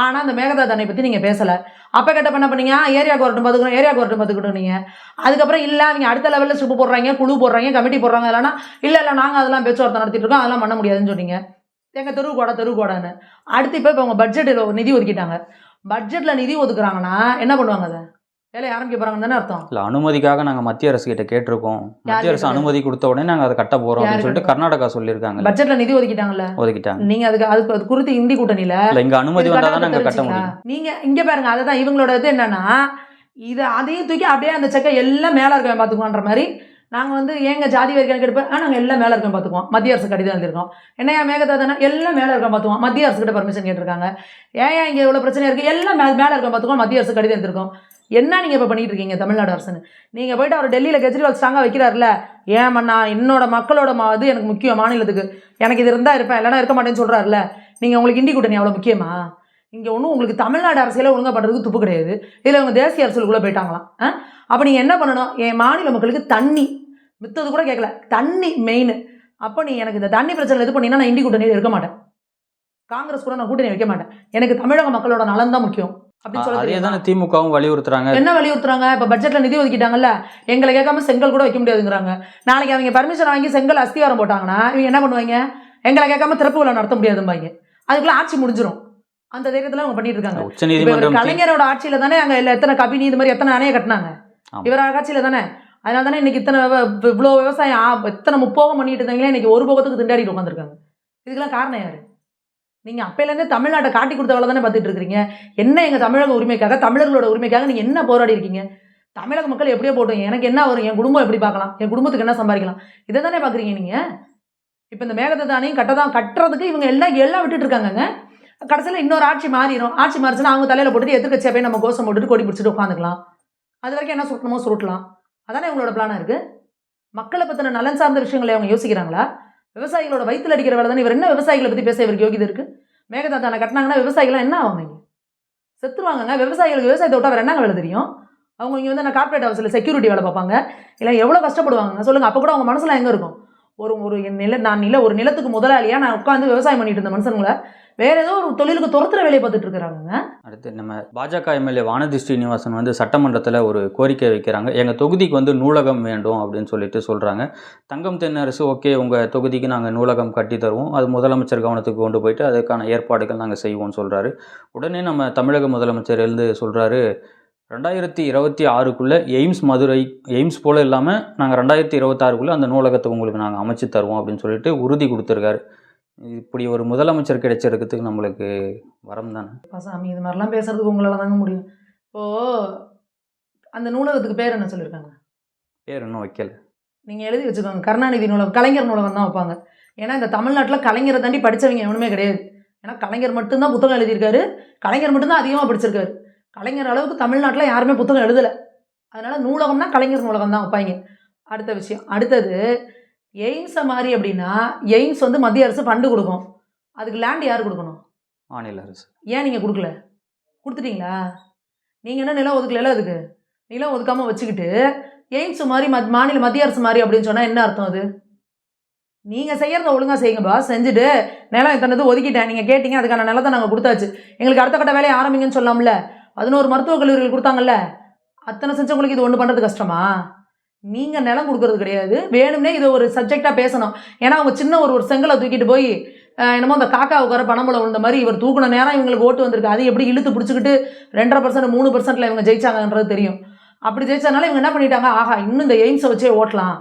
ஆனால் அந்த மேகதாது அணை பற்றி நீங்கள் பேசலை. அப்போ கேட்ட என்ன பண்ணீங்க? ஏரியாவுக்கு வரட்டும் பார்த்துக்கிட்டோம் நீங்கள். அதுக்கப்புறம் இல்லை அவங்க அடுத்த லெவலில் ஸ்டெப்பு போடுறாங்க, குழு போடுறாங்க, கமிட்டி போடுறாங்க. இல்லைனா இல்லை நாங்கள் அதெல்லாம் பேச்சுவார்த்தை நடத்திட்டு இருக்கோம், அதெல்லாம் பண்ண முடியாதுன்னு சொன்னீங்க. எங்கள் தெருவுக்கோடான்னு. அடுத்து இப்போ உங்கள் பட்ஜெட்டில் நிதி ஒதுக்கிட்டாங்க. பட்ஜெட்டில் நிதி ஒதுக்குறாங்கன்னா என்ன பண்ணுவாங்க? அதை வேலை ஆரம்பிக்க போறாங்கன்னு தானே அர்த்தம். இல்லை, அனுமதிக்காக நாங்கள் மத்திய அரசு கிட்ட கேட்டிருக்கோம், மத்திய அரசு அனுமதி கொடுத்த உடனே நாங்கள் அதை கட்ட போகிறோம் அப்படின்னு சொல்லிட்டு கர்நாடகா சொல்லியிருக்காங்க. பட்ஜெட்டில் நிதி ஒதுக்கிட்டாங்கல்ல, நீங்கள் அது குறித்து இந்தி கூட்டணியில் இங்கே அனுமதி வந்தால் தான் நாங்கள் கட்ட முடியும். நீங்கள் இங்கே பாருங்க, அதை தான் இவங்களோட இது என்னன்னா, அதையும் தூக்கி அப்படியே அந்த செக்கை எல்லாம் மேலே இருக்கவன் பார்த்துக்குவான்ற மாதிரி. நாங்கள் வந்து ஏங்க ஜாதி வரைக்கும் எடுப்பேன், நாங்கள் எல்லாம் மேலே இருக்கோம் பார்த்துக்குவோம். மத்திய அரசு கடிதம் எழுதியிருக்கோம். என்னையா மேகதாதுன்னா எல்லாம் மேலே இருக்கோம் பார்த்துக்குவோம். மத்திய அரசு கிட்ட பர்மிஷன் கேட்டிருக்காங்க. ஏன் இங்கே இவ்வளோ பிரச்சனை இருக்குது, எல்லாம் மேலே இருக்கோம் பார்த்துக்குவோம். மத்திய அரசு கடிதம் எழுதியிருக்கோம். என்ன நீங்கள் இப்போ பண்ணிட்டு இருக்கீங்க தமிழ்நாடு அரசுன்னு? நீங்கள் போய்ட்டு அவர் டெல்லியில் கெஜ்ரிவால் ஸ்ட்ராங்காக வைக்கிறாருல, ஏன் நான் என்னோட மக்களோட இது எனக்கு முக்கியம், மாநிலத்துக்கு எனக்கு இது இருந்தால் இருப்பேன், இல்லைனா இருக்க மாட்டேன்னு சொல்கிறாருல. நீங்கள் உங்களுக்கு இண்டி கூட்டணி அவ்வளோ முக்கியமா? இங்கே ஒன்றும் உங்களுக்கு தமிழ்நாடு அரசியலை ஒழுங்காக பண்ணுறதுக்கு துப்பு கிடையாது. இதில் அவங்க தேசிய அரசியலுக்குள்ளே போயிட்டாங்களாம். அப்போ நீங்கள் என்ன பண்ணணும்? என் மாநில மக்களுக்கு தண்ணி, மித்தது கூட கேட்கல, தண்ணி மெயின். அப்போ நீ எனக்கு இந்த தண்ணி பிரச்சனை இது பண்ணினா நான் இண்டி கூட்டணி இருக்க மாட்டேன், காங்கிரஸ் கூட நான் கூட்டணி வைக்க மாட்டேன், எனக்கு தமிழக மக்களோட நலன் தான் முக்கியம் அப்படின்னு அதே சொல்லி தானே திமுகவும் வலியுறுத்துறாங்க. என்ன வலியுறுத்துறாங்க? இப்போ பட்ஜெட்ல நிதி ஒதுக்கிட்டாங்கல்ல, எங்களை கேட்காம செங்கல் கூட வைக்க முடியாதுங்கிறாங்க. நாளைக்கு அவங்க பர்மிஷன் வாங்கி செங்கல் அஸ்திவாரம் போட்டாங்கன்னா இவங்க என்ன பண்ணுவாங்க? எங்களை கேட்காம திறப்பு விழா நடத்த முடியாதும்பாங்க. அதுக்குள்ள ஆட்சி முடிஞ்சிடும். அந்த தைரியத்துல அவங்க பண்ணிட்டு இருக்காங்க. உச்சநீதிமன்றம் கலைஞரோட ஆட்சியில தானே அங்க எத்தனை கபினி இது மாதிரி எத்தனை அணையை கட்டினாங்க, இவர ஆட்சியில தானே. அதனால தானே இன்னைக்கு இத்தனை இவ்வளோ விவசாயம் எத்தனை முப்போகம் பண்ணிட்டு இருந்தாங்களே இன்னைக்கு ஒரு போகத்துக்கு திண்டாடிட்டு உட்காந்துருக்காங்க. இதுக்கெல்லாம் காரணம் யாரு? நீங்கள் அப்பையிலேருந்தே தமிழ்நாட்டை காட்டி கொடுத்த வேலை தானே பார்த்துட்டு இருக்கிறீங்க. என்ன எங்கள் தமிழக உரிமைக்காக, தமிழர்களோட உரிமைக்காக நீங்கள் என்ன போராடி இருக்கீங்க? தமிழக மக்கள் எப்படியோ போட்டோம், எனக்கு என்ன வரும், என் குடும்பம் எப்படி பார்க்கலாம், என் குடும்பத்துக்கு என்ன சம்பாதிக்கலாம், இதை தானே பார்க்குறீங்க நீங்கள். இப்போ இந்த மேகத்தை தானையும் கட்டுறதுக்கு இவங்க எல்லாம் விட்டுட்டு இருக்காங்கங்க. கடைசியில் இன்னொரு ஆட்சி மாறிடும். ஆட்சி மாறிச்சுன்னா அவங்க தலையில் போட்டுட்டு எதிர்க்கட்சியாக போய் நம்ம கோஷம் போட்டுட்டு கொடி பிடிச்சிட்டு உட்காந்துக்கலாம். அது வரைக்கும் என்ன சுட்டணுமோ சுருட்டலாம். அதானே இவங்களோட பிளானாக இருக்குது. மக்களை பற்றின நலன் சார்ந்த விஷயங்களை அவங்க யோசிக்கிறாங்களா? விவசாயிகளோட வயிற்றுல அடிக்கிற வேலை தானே. இவர் என்ன விவசாயிகளை பற்றி பேச இவருக்கு யோகிதை இருக்குது? மேகதாதானை கட்டினாங்கன்னா விவசாயிகள்லாம் என்ன ஆவாங்க? செத்துருவாங்கங்க. விவசாயிகளுக்கு விவசாயத்தை விட்டா வேறு என்னங்க வேலை தெரியும்? அவங்க இங்கே வந்து நான் கார்பரேட் ஹவுஸில் செக்யூரிட்டி வேலை பார்ப்பாங்க, இல்லை எவ்வளோ கஷ்டப்படுவாங்க சொல்லுங்கள். அப்போ கூட அவங்க மனசில் எங்கே இருக்கும்? ஒரு நிலத்துக்கு முதலாளியாக நான் உட்காந்து விவசாயம் பண்ணிட்டு இருந்த மனுஷங்களை வேற ஏதோ ஒரு தொழிலுக்கு துரத்துற வேலையை பார்த்துட்டு இருக்கிறாங்க. அடுத்து நம்ம பாஜக எம்எல்ஏ வானதி ஸ்ரீனிவாசன் வந்து சட்டமன்றத்தில் ஒரு கோரிக்கை வைக்கிறாங்க. எங்கள் தொகுதிக்கு வந்து நூலகம் வேண்டும் அப்படின்னு சொல்லிட்டு சொல்கிறாங்க. தங்கம் தென்னரசு ஓகே, உங்கள் தொகுதிக்கு நாங்கள் நூலகம் கட்டி தருவோம், அது முதலமைச்சர் கவனத்துக்கு கொண்டு போயிட்டு அதுக்கான ஏற்பாடுகள் நாங்கள் செய்வோம்னு சொல்கிறாரு. உடனே நம்ம தமிழக முதலமைச்சர் எழுந்து சொல்கிறாரு, 2026க்குள்ளே எய்ம்ஸ் போல் இல்லாமல் நாங்கள் 2026க்குள்ளே அந்த நூலகத்தை உங்களுக்கு நாங்கள் அமைச்சு தருவோம் அப்படின்னு சொல்லிட்டு உறுதி கொடுத்துருக்காரு. இப்படி ஒரு முதலமைச்சர் கிடைச்சிருக்கிறதுக்கு நம்மளுக்கு வரம் தானே. சாமி, இது மாதிரிலாம் பேசுறதுக்கு உங்களால் தாங்க முடியும். இப்போது அந்த நூலகத்துக்கு பேர் என்ன சொல்லியிருக்காங்க? பேர் இன்னும் வைக்கல. நீங்கள் எழுதி வச்சுக்கோங்க, கருணாநிதி நூலகம், கலைஞர் நூலகம் தான் வைப்பாங்க. ஏன்னா இந்த தமிழ்நாட்டில் கலைஞரை தாண்டி படித்தவங்க எவனுமே கிடையாது. ஏன்னா கலைஞர் மட்டும்தான் புத்தகம் எழுதியிருக்காரு, கலைஞர் மட்டும்தான் அதிகமாக படிச்சிருக்காரு. கலைஞர் அளவுக்கு தமிழ்நாட்டில் யாருமே புத்தகம் எழுதலை. அதனால் நூலகம்னா கலைஞர் நூலகம் தான் வைப்பாங்க. அடுத்த விஷயம், அடுத்தது எய்ம்ஸை மாதிரி அப்படின்னா எய்ம்ஸ் வந்து மத்திய அரசு ஃபண்டு கொடுக்கும், அதுக்கு லேண்ட் யார் கொடுக்கணும்? மாநில அரசு. ஏன் நீங்கள் கொடுக்கல? கொடுத்துட்டீங்களா? நீங்கள் என்ன நிலம் ஒதுக்கல? அதுக்கு நிலம் ஒதுக்காமல் வச்சுக்கிட்டு எய்ம்ஸ் மாதிரி மத்திய அரசு மாதிரி அப்படின்னு சொன்னால் என்ன அர்த்தம்? அது நீங்கள் செய்கிறத ஒழுங்காக செய்யுங்கப்பா. செஞ்சுட்டு நிலம் இத்தனை ஒதுக்கிட்டேன், நீங்கள் கேட்டீங்க, அதுக்கான நிலத்தை நாங்கள் கொடுத்தாச்சு, எங்களுக்கு அடுத்த கட்ட வேலையை ஆரம்பிங்கன்னு சொல்லாமல. 11 மருத்துவக் கல்லூரிகள் கொடுத்தாங்கல்ல, அத்தனை செஞ்சவங்களுக்கு இது ஒன்று பண்ணுறது கஷ்டமா? நீங்கள் நிலம் கொடுக்கறது கிடையாது, வேணும்னே இதை ஒரு சப்ஜெக்டாக பேசணும். ஏன்னா அவங்க சின்ன ஒரு செங்கலை தூக்கிட்டு போய் என்னமோ அந்த காக்கா உட்கார பணம்பளம் விழுந்த மாதிரி இவர் தூக்குன நேரம் இவங்களுக்கு ஓட்டு வந்திருக்கு. அது எப்படி இழுத்து பிடிச்சிக்கிட்டு 2.5% 3%ல் இவங்க ஜெயிச்சாங்கன்றது தெரியும். அப்படி ஜெயிச்சதுனால இவங்க என்ன பண்ணிட்டாங்க, ஆஹா இன்னும் இந்த எய்ம்ஸை வச்சே ஓட்டலாம்,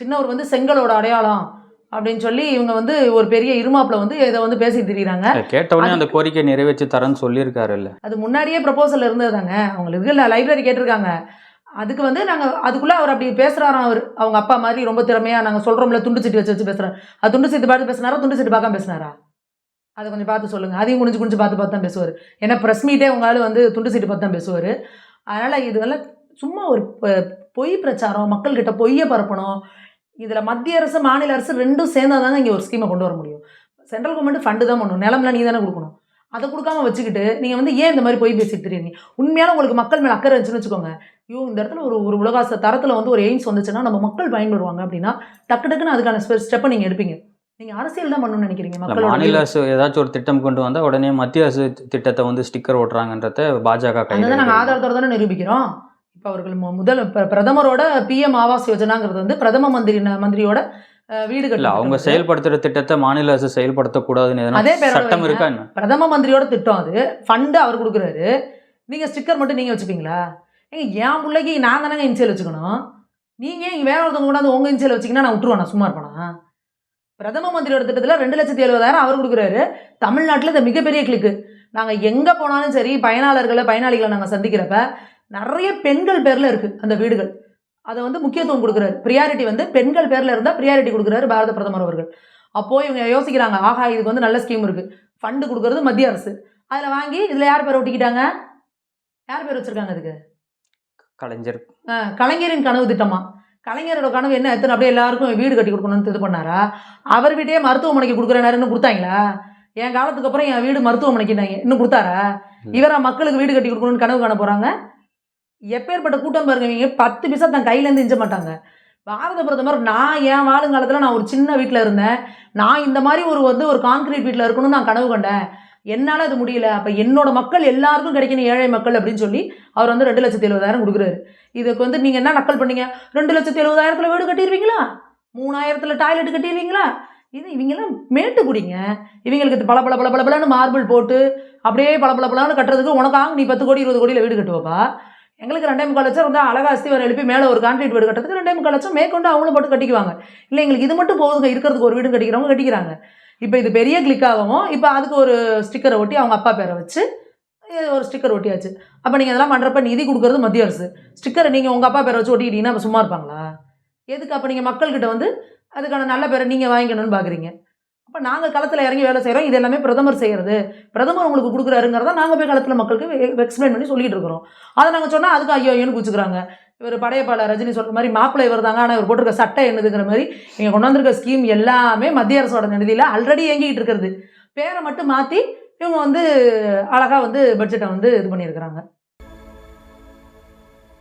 சின்னவர் வந்து செங்கலோட அடையாளம் அப்படின்னு சொல்லி இவங்க வந்து ஒரு பெரிய இருமாப்பில் வந்து இதை வந்து பேசி திரிகிறாங்க. கேட்டவொடனே அந்த கோரிக்கை நிறைவேற்றி தரேன்னு சொல்லியிருக்காரு. இல்லை, அது முன்னாடியே ப்ரப்போசல் இருந்தது தாங்க. அவங்களுக்கு இல்லை லைப்ரரி கேட்டிருக்காங்க. அதுக்கு வந்து நாங்கள் அதுக்குள்ளே அவர் அப்படி பேசுகிறாராம். அவங்க அப்பா மாதிரி ரொம்ப திறமையாக நாங்கள் சொல்கிறோம்ல, துண்டு சீட்டு வச்சு பேசுகிறார். அது துண்டு சீட்டு பார்த்து பேசினாரா, துண்டு சீட்டு பார்க்காம பேசினாரா? அதை கொஞ்சம் பார்த்து சொல்லுங்கள். அதையும் குனிஞ்சு பார்த்து தான் பேசுவார். ஏன்னா ப்ரெஸ் மீட்டே உங்களால் வந்து துண்டு சீட்டு பார்த்து தான் பேசுவார். அதனால் இதெல்லாம் சும்மா ஒரு பொய் பிரச்சாரம், மக்கள்கிட்ட பொய்யை பரப்பணும். இதில் மத்திய அரசு மாநில அரசு ரெண்டும் சேர்ந்தால் தாங்க இங்கே ஒரு ஸ்கீமை கொண்டு வர முடியும். சென்ட்ரல் கவர்மெண்ட் ஃபண்டு தான் பண்ணணும், நிலம்லாம் நீ தானே கொடுக்கணும். அதை கொடுக்காம வச்சுக்கிட்டு நீங்கள் வந்து ஏன் இந்த மாதிரி போய் பேசிட்டு தெரியுங்க? உண்மையான உங்களுக்கு மக்கள் மேலே அக்கறை இருந்துச்சுன்னு வச்சுக்கோங்க, இந்த இடத்துல ஒரு உலகாச தரத்தில் வந்து ஒரு எய்ம்ஸ் வந்துச்சுன்னா நம்ம மக்கள் பயன்படுவாங்க அப்படின்னா டக்குன்னு அதுக்கான ஸ்டெப்பை நீங்கள் எடுப்பீங்க. நீங்கள் அரசியல் தான் பண்ணணும்னு நினைக்கிறீங்க. மக்களோட மாநில அரசு ஏதாச்சும் ஒரு திட்டம் கொண்டு வந்தால் உடனே மத்திய அரசு திட்டத்தை வந்து ஸ்டிக்கர் ஓட்டுறாங்கன்றத பாஜக கையில் நாங்கள் ஆதாரத்தோடு தானே நிரூபிக்கிறோம். இப்போ அவர்கள் பிரதமரோட PM ஆவாஸ் யோஜனாங்கிறது வந்து பிரதம மந்திரியோட வீடு கட்டல. அவங்க செயல்படுத்துற திட்டத்தை மாநில அரசு செயல்படுத்தக்கூடாதுன்னு அதே சட்டம் இருக்கா? பிரதம மந்திரியோட திட்டம், அது ஃபண்டு அவர் கொடுக்குறாரு, நீங்கள் ஸ்டிக்கர் மட்டும் நீங்கள் வச்சுப்பீங்களா? என் பிள்ளைக்கு நான் தானேங்க இன்சியல் வச்சுக்கணும். நீங்கள் இங்கே வேற ஒருத்தவங்க கூட உங்கள் இன்சியல் வச்சிங்கன்னா நான் விட்டுருவேன், நான் சும்மா இருப்பேனா? பிரதம மந்திரியோட திட்டத்தில் 2,70,000 அவர் கொடுக்குறாரு. தமிழ்நாட்டில் இந்த மிகப்பெரிய கிளிக்கு. நாங்கள் எங்கே போனாலும் சரி பயனாளிகளை நாங்கள் சந்திக்கிறப்ப நிறைய பெண்கள் பேரில் இருக்குது அந்த வீடுகள். அதை வந்து முக்கியத்துவம் கொடுக்குறாரு. ப்ரியாரிட்டி வந்து பெண்கள் பேரில் இருந்தால் ப்ரியாரிட்டி கொடுக்குறாரு பாரத பிரதமர் அவர்கள். அப்போது இவங்க யோசிக்கிறாங்க, ஆஹா இதுக்கு வந்து நல்ல ஸ்கீம் இருக்குது, ஃபண்டு கொடுக்குறது மத்திய அரசு, அதில் வாங்கி இதில் யார் பேர் ஒட்டிக்கிட்டாங்க? யார் பேர் வச்சுருக்காங்க? அதுக்கு கலைஞரின் கனவு திட்டமா? கலைஞரோட கனவு என்ன? எத்தனை அப்படியே எல்லாருக்கும் வீடு கட்டி கொடுக்கணும்னு இது பண்ணாரா? அவர் வீட்டையே மருத்துவமனைக்கு கொடுக்குறேன் இன்னும் கொடுத்தாங்களா? என் காலத்துக்கு அப்புறம் என் வீடு மருத்துவமனைக்குனாங்க, இன்னும் கொடுத்தாரா? இவரா மக்களுக்கு வீடு கட்டி கொடுக்கணும்னு கனவு காண போகிறாங்க? எப்பேற்பட்ட கூட்டம் பாருங்க. இவங்க 10 பைசா தன் கையிலேருந்து இஞ்ச மாட்டாங்க. பாரத பிரதமர் நான் என் வாழுங்காலத்தில் நான் ஒரு சின்ன வீட்டில் இருந்தேன், நான் இந்த மாதிரி ஒரு கான்கிரீட் வீட்டில் இருக்கணும்னு நான் கனவு கண்டேன், என்னால் அது முடியல, அப்போ என்னோட மக்கள் எல்லாருக்கும் கிடைக்கணும், ஏழை மக்கள் அப்படின்னு சொல்லி அவர் வந்து 2,70,000 கொடுக்குறாரு. இதுக்கு வந்து நீங்கள் என்ன நக்கல் பண்ணீங்க? 2,70,000 வீடு கட்டிடுவீங்களா? 3,000 டாய்லெட் கட்டிடுவீங்களா? இது இவங்கெல்லாம் மேட்டுக்குடிங்க. இவங்களுக்கு பல பல பல பல பலன்னு மார்பிள் போட்டு அப்படியே பல பல பலன்னு கட்டுறதுக்கு உனக்காக நீ 10 கோடி 20 கோடியில் வீடு கட்டுவப்பா. எங்களுக்கு 2,3 லட்சம் வந்து அழகா அஸ்திவாரம் எழுப்பி மேலே ஒரு கான்கிரீட் வீடு கட்டுறதுக்கு 2,3 லட்சம் மேற்கொண்டு அவங்களும் போட்டு கட்டிக்குவாங்க. இல்லை எங்களுக்கு இது மட்டும் போதுங்க, இருக்கிறதுக்கு ஒரு வீடு கட்டிக்கிறவங்க கட்டிக்கிறாங்க. இப்போ இது பெரிய கிளிக் ஆகவும் இப்போ அதுக்கு ஒரு ஸ்டிக்கரை ஒட்டி அவங்க அப்பா பேரை வச்சு ஒரு ஸ்டிக்கர் ஒட்டியாச்சு. அப்போ நீங்கள் இதெல்லாம் பண்ணுறப்ப நிதி கொடுக்குறது மத்திய அரசு, ஸ்டிக்கரை நீங்கள் உங்கள் அப்பா பேரை வச்சு ஒட்டிக்கிட்டீங்கன்னா அப்போ சும்மா இருப்பாங்களா? எதுக்கு அப்போ நீங்கள் மக்கள்கிட்ட வந்து அதுக்கான நல்ல பேரை நீங்கள் வாங்கிக்கணும்னு பார்க்குறீங்க? அப்போ நாங்கள் களத்தில் இறங்கி வேலை செய்கிறோம், இது எல்லாமே பிரதமர் செய்கிறது, பிரதமர் உங்களுக்கு கொடுக்குறாருங்கிறத நாங்கள் போய் களத்தில் மக்களுக்கு எக்ஸ்பிளைன் பண்ணி சொல்லிட்டு இருக்கிறோம். அதை நாங்கள் சொன்னால் அதுக்கு ஐயோன்னு குச்சிக்கிறாங்க. இவர் படையப்பாளர் ரஜினி சொல்கிற மாதிரி மாப்பிள்ளை இவர் தாங்க, ஆனால் இவர் போட்டிருக்க சட்டை என்னதுங்கிற மாதிரி இங்கே கொண்டு வந்திருக்க ஸ்கீம் எல்லாமே மத்திய அரசோட நிதியில் ஆல்ரெடி இயங்கிக்கிட்டு இருக்கிறது. பேரை மட்டும் மாற்றி இவங்க வந்து அழகாக வந்து பட்ஜெட்டை வந்து இது பண்ணியிருக்கிறாங்க.